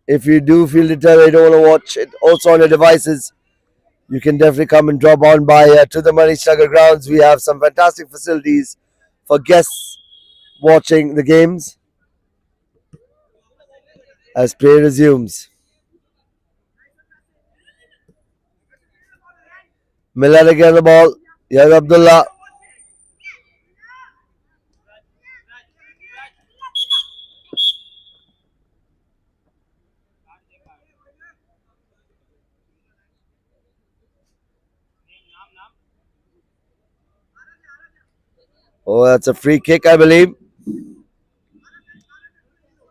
if you do feel deterred, you don't want to watch it also on your devices, you can definitely come and drop on by to the Manish Nagar grounds. We have some fantastic facilities for guests watching the games. as play resumes. Miller again the ball. Here's Abdullah. Oh, that's a free kick, I believe.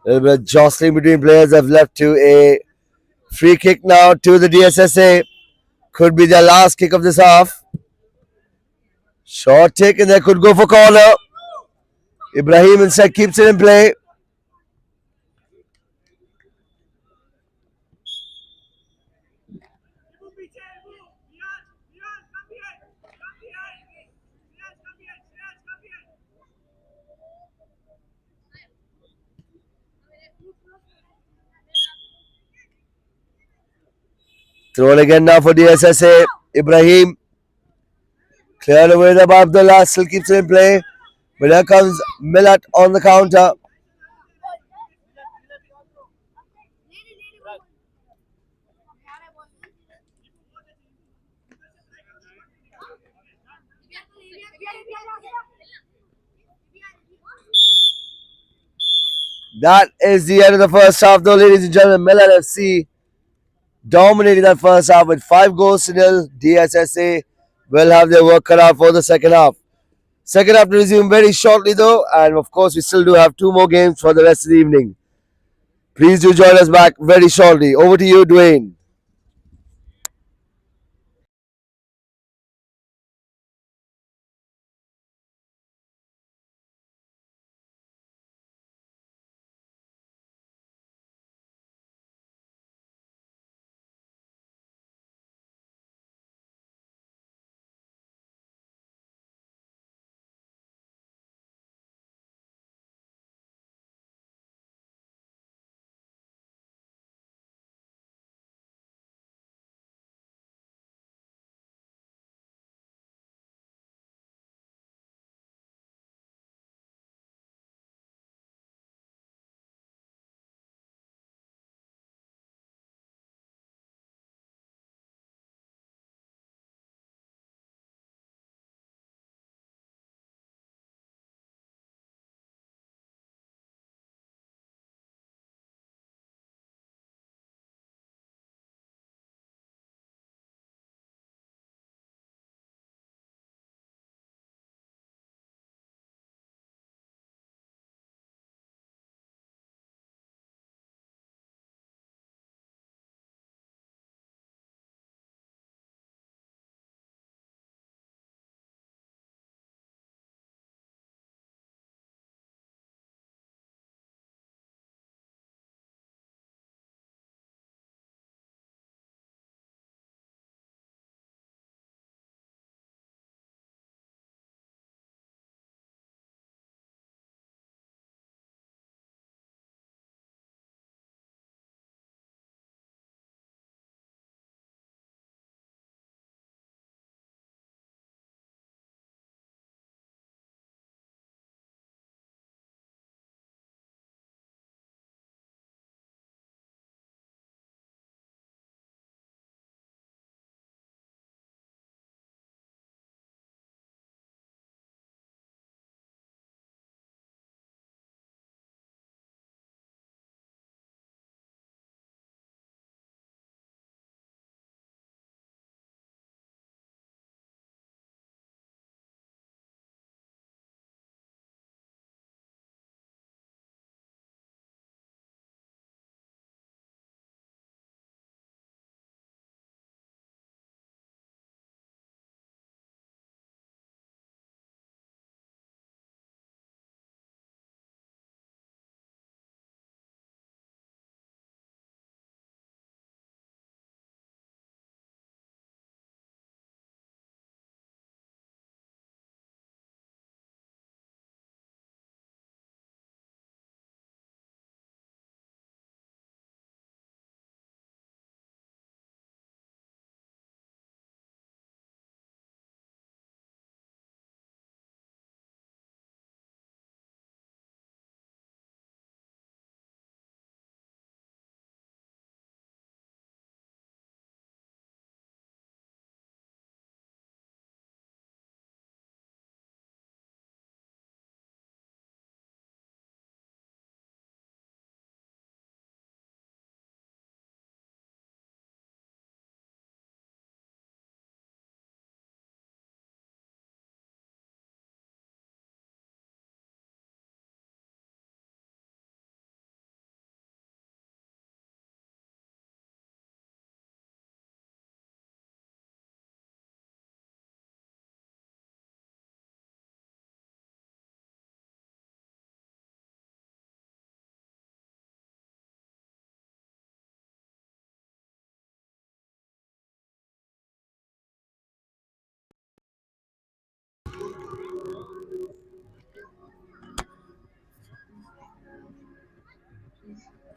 A little bit of jostling between players have left to a free kick now to the DSSA. Could be their last kick of this half. Short kick and they could go for corner. Ibrahim instead keeps it in play. Thrown again now for DSSA. Ibrahim cleared away the Abdullah, still keeps it in play. But here comes Millat on the counter. That is the end of the first half, though, ladies and gentlemen. Millat FC dominating that first half with 5 goals to nil. DSSA will have their work cut out for the second half. Second half to resume very shortly, though, and of course, we still do have 2 more games for the rest of the evening. Please do join us back very shortly. Over to you, Dwayne.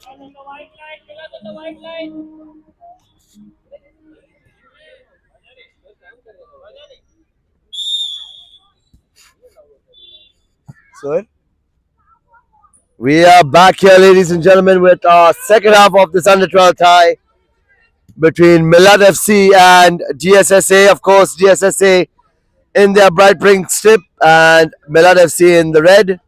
So we are back here, ladies and gentlemen, with our second half of this under 12 tie between Milad FC and GSSA. Of course, GSSA in their bright pink strip and Milad FC in the red.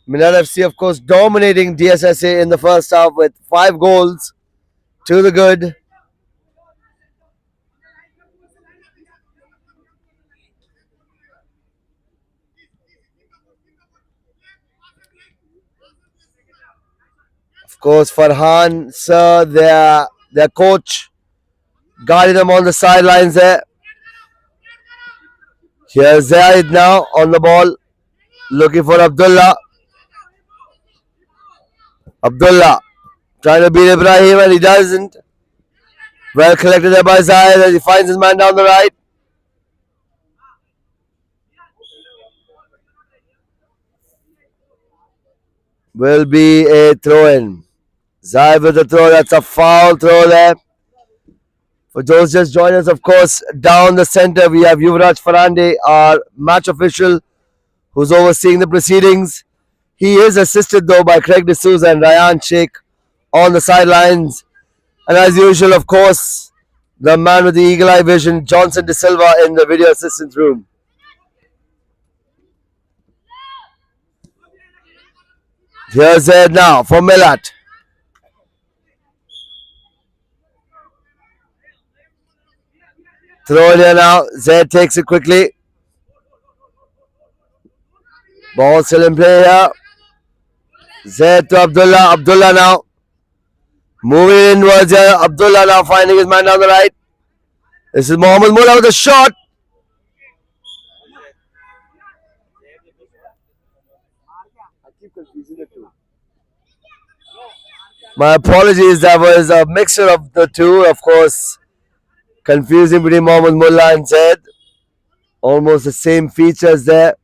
Milad FC, of course, dominating DSSA in the first half with 5 goals to the good. Of course, Farhan, sir, their coach, guiding them on the sidelines there. Here's Zaid now on the ball, looking for Abdullah. Abdullah trying to beat Ibrahim and he doesn't. Well collected there by Zaid as he finds his man down the right. Will be a throw in. Zaid with the throw, that's a foul throw there. For those just joining us, of course, down the center we have Yuvraj Farande, our match official, who's overseeing the proceedings. He is assisted though by Craig D'Souza and Ryan Sheikh on the sidelines. And as usual, of course, the man with the eagle eye vision, Johnson De Silva, in the video assistance room. Here's Zaid now for Milat. Throw it here now. Zaid takes it quickly. Ball still in play here. Zaid to Abdullah. Abdullah now. Moving inwards here. Abdullah now finding his man down the right. This is Mohammad Mullah with a shot. I keep confusing the two. My apologies, that was a mixture of the two, of course. Confusing between Mohammad Mullah and Zaid. Almost the same features there.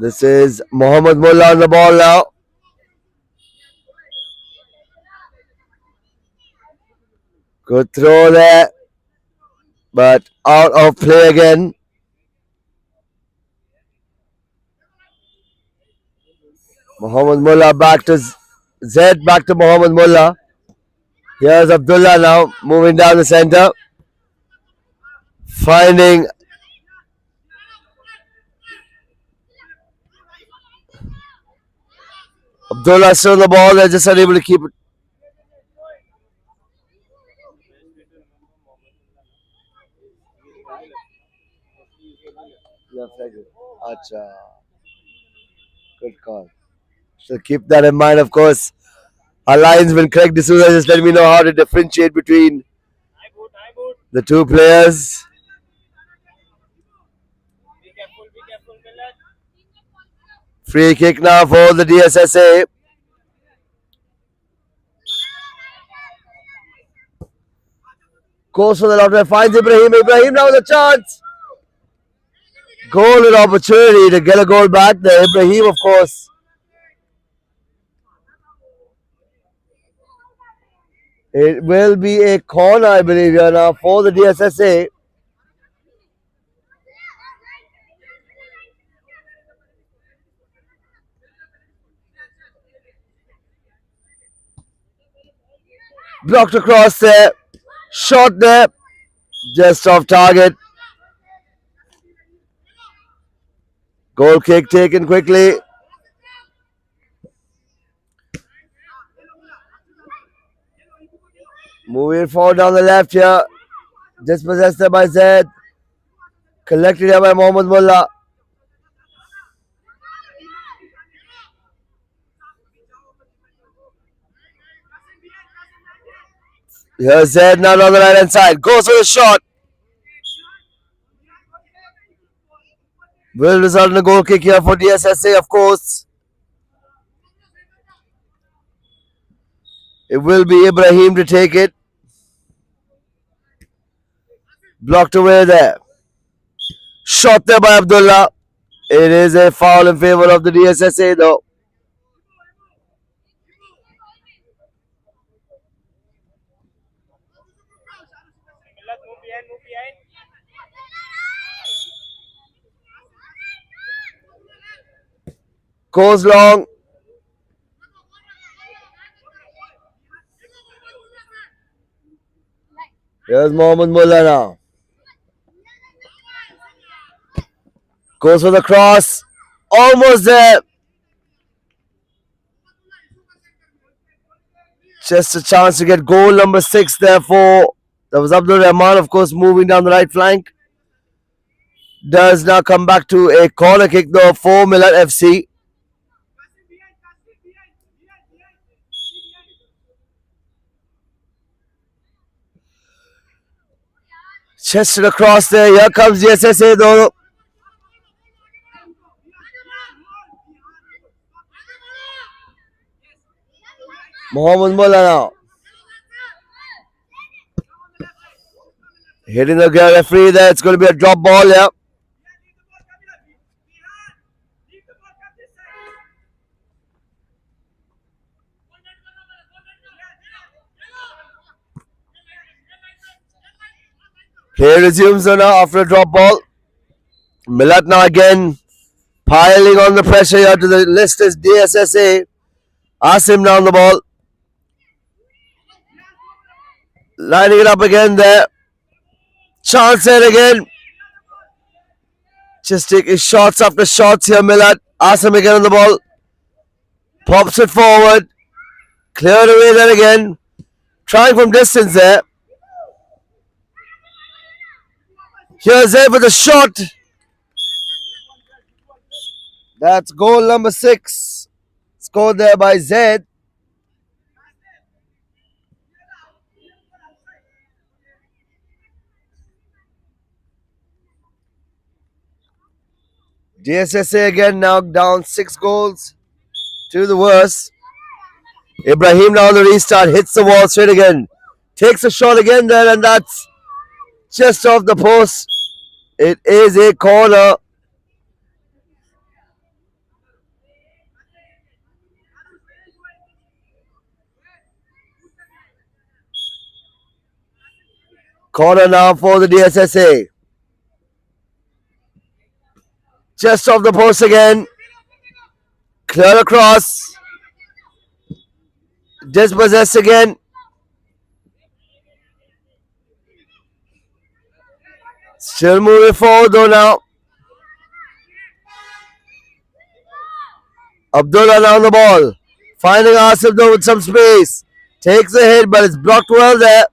This is Mohammad Mullah on the ball now. Good throw there. But out of play again. Mohammad Mullah back to Zaid, back to Mohammad Mullah. Here's Abdullah now, moving down the center. Finding Abdullah still on the ball, they're just unable to keep it. Acha. Good call. So keep that in mind, of course. Our linesman Craig D'Souza just let me know how to differentiate between the two players. Free kick now for the DSSA. Goes for the left, finds Ibrahim. Ibrahim now with a chance. Golden opportunity to get a goal back there. Ibrahim, of course. It will be a corner, I believe, here now for the DSSA. Blocked across there. Shot there. Just off target. Goal kick taken quickly. Moving forward down the left here. Dispossessed there by Zaid. Collected here by Mohammad Mullah. Here's Zaid now on the right hand side. Goes for the shot. Will result in a goal kick here for DSSA, of course. It will be Ibrahim to take it. Blocked away there. Shot there by Abdullah. It is a foul in favor of the DSSA though. Goes long. Here's Mohammad Mullah now. Goes for the cross. Almost there. Just a chance to get goal number 6 therefore. That was Abdul Rahman, of course, moving down the right flank. Does now come back to a corner kick though for Millet FC. Chested across there. Here comes the SSA though. Mohammad Mullah now. Hitting the referee there. It's going to be a drop ball, yeah. Play resumes now after a drop ball. Millat now again piling on the pressure here to the list is DSSA. Asim down the ball. Lining it up again there. Chance there again. Just taking shots after shots here, Millat. Asim again on the ball. Pops it forward. Cleared away there again. Trying from distance there. Here's Zed with a shot. That's goal number 6. Scored there by Zed. DSSA again now down 6 goals to the worst. Ibrahim now on the restart, hits the wall straight again. Takes a shot again there, and that's just off the post. It is a corner. Corner now for the DSSA. Just off the post again. Clear across. Dispossessed again. Still moving forward though now. Abdullah now on the ball. Finding Asif though with some space. Takes a hit but it's blocked well there.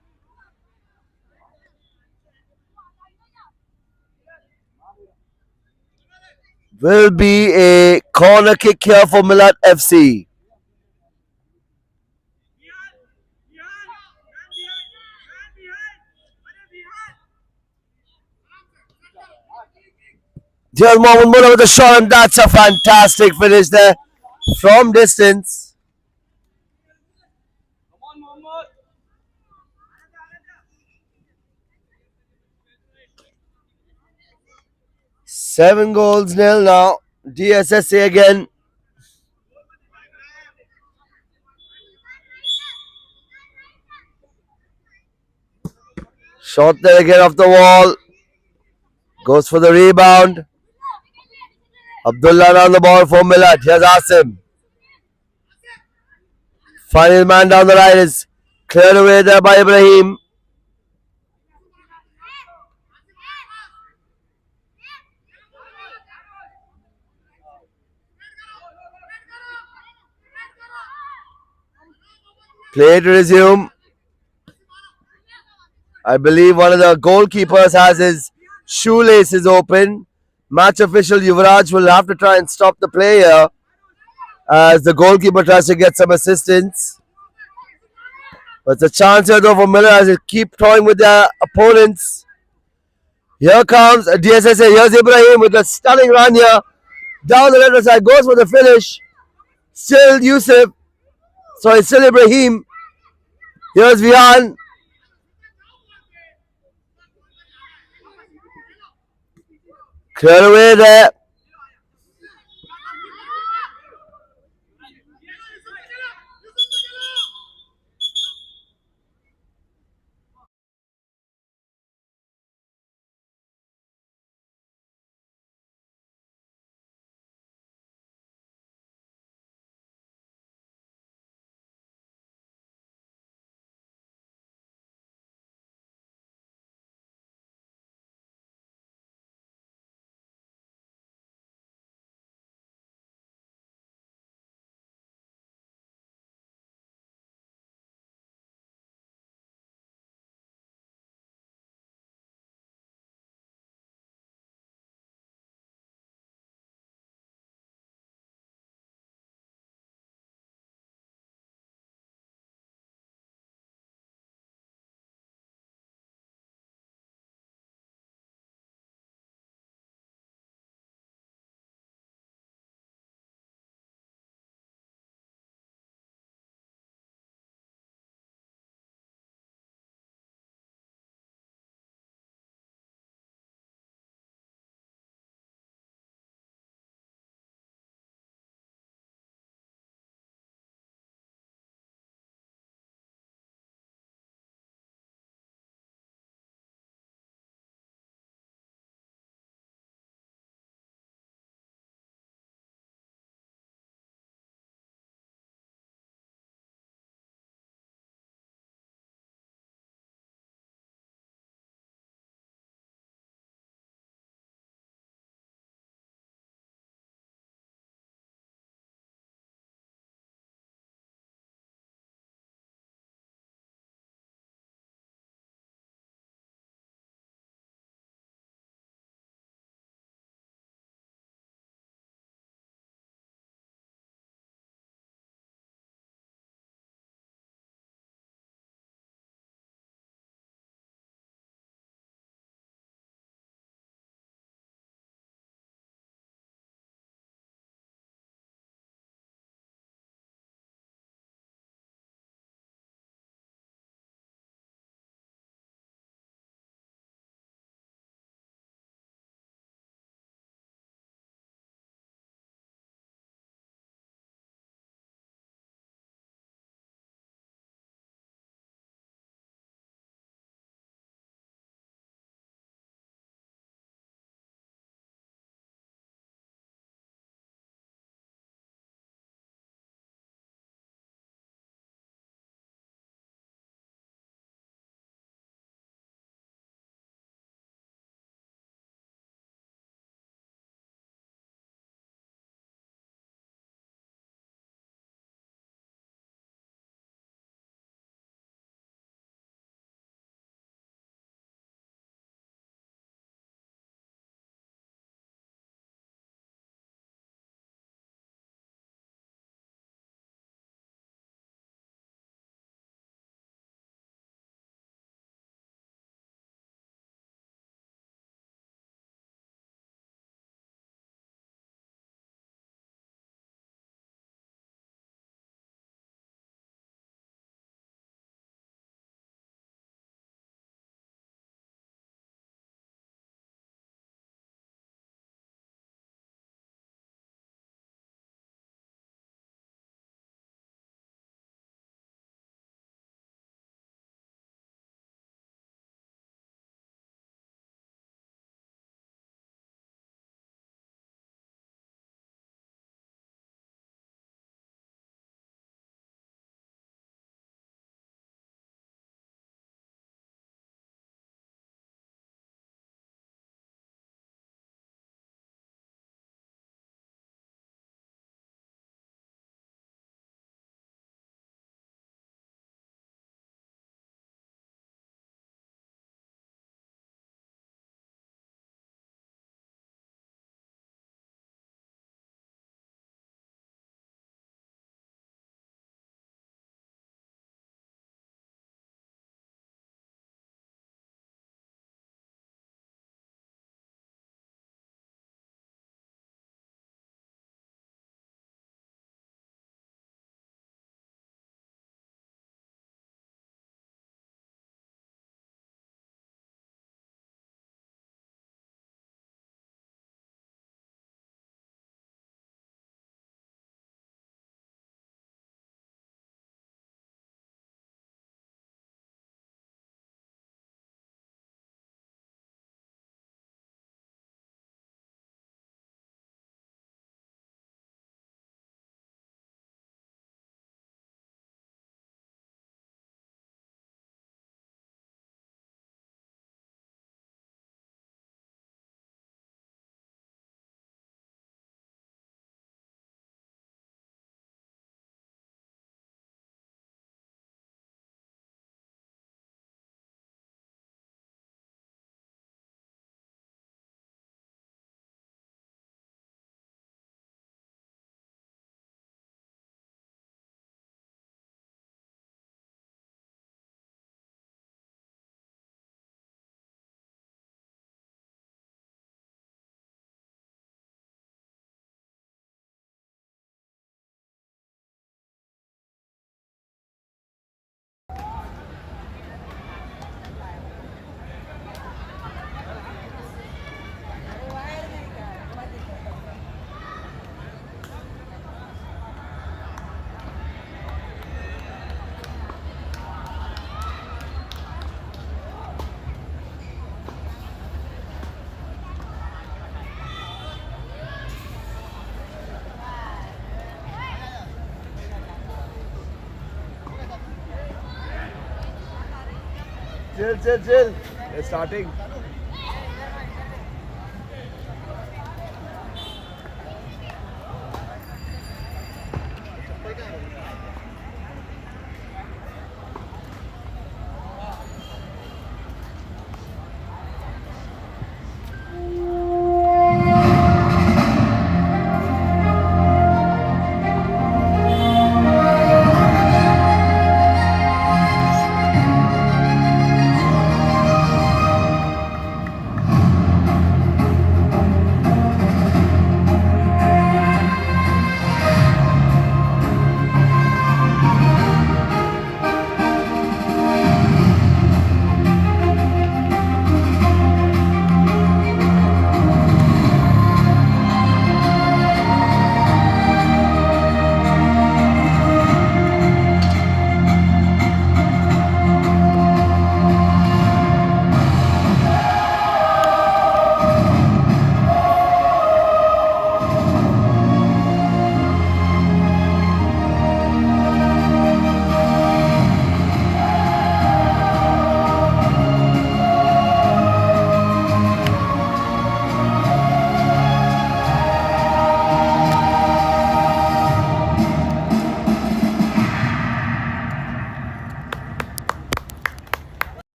Will be a corner kick here for Millat FC. Here's Mohammad Mullah with a shot, and that's a fantastic finish there from distance. Seven goals nil now. DSSA again. Shot there again off the wall. Goes for the rebound. Abdullah on the ball for Millat. Here's Asim. Final man down the right is cleared away there by Ibrahim. Play to resume. I believe one of the goalkeepers has his shoelaces open. Match official Yuvraj will have to try and stop the play here as the goalkeeper tries to get some assistance. But it's a chance here though for Miller as they keep toying with their opponents. Here comes DSSA. Here's Ibrahim with a stunning run here. Down the left side. Goes for the finish. Still Yusuf. Sorry, still Ibrahim. Here's Vihan. Clear away there. Chill. It's starting.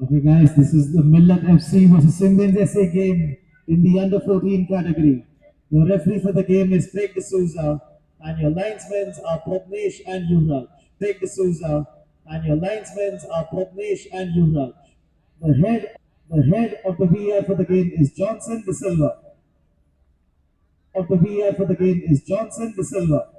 Okay, guys, this is the Millet FC versus Se7ens SA game in the under 14 category. The referee for the game is Craig D'Souza, and your linesmen are Pratnesh and Yuvraj. Craig D'Souza, and your linesmen are Pratnesh and Yuvraj. The head of the VAR for the game is Johnson De Silva.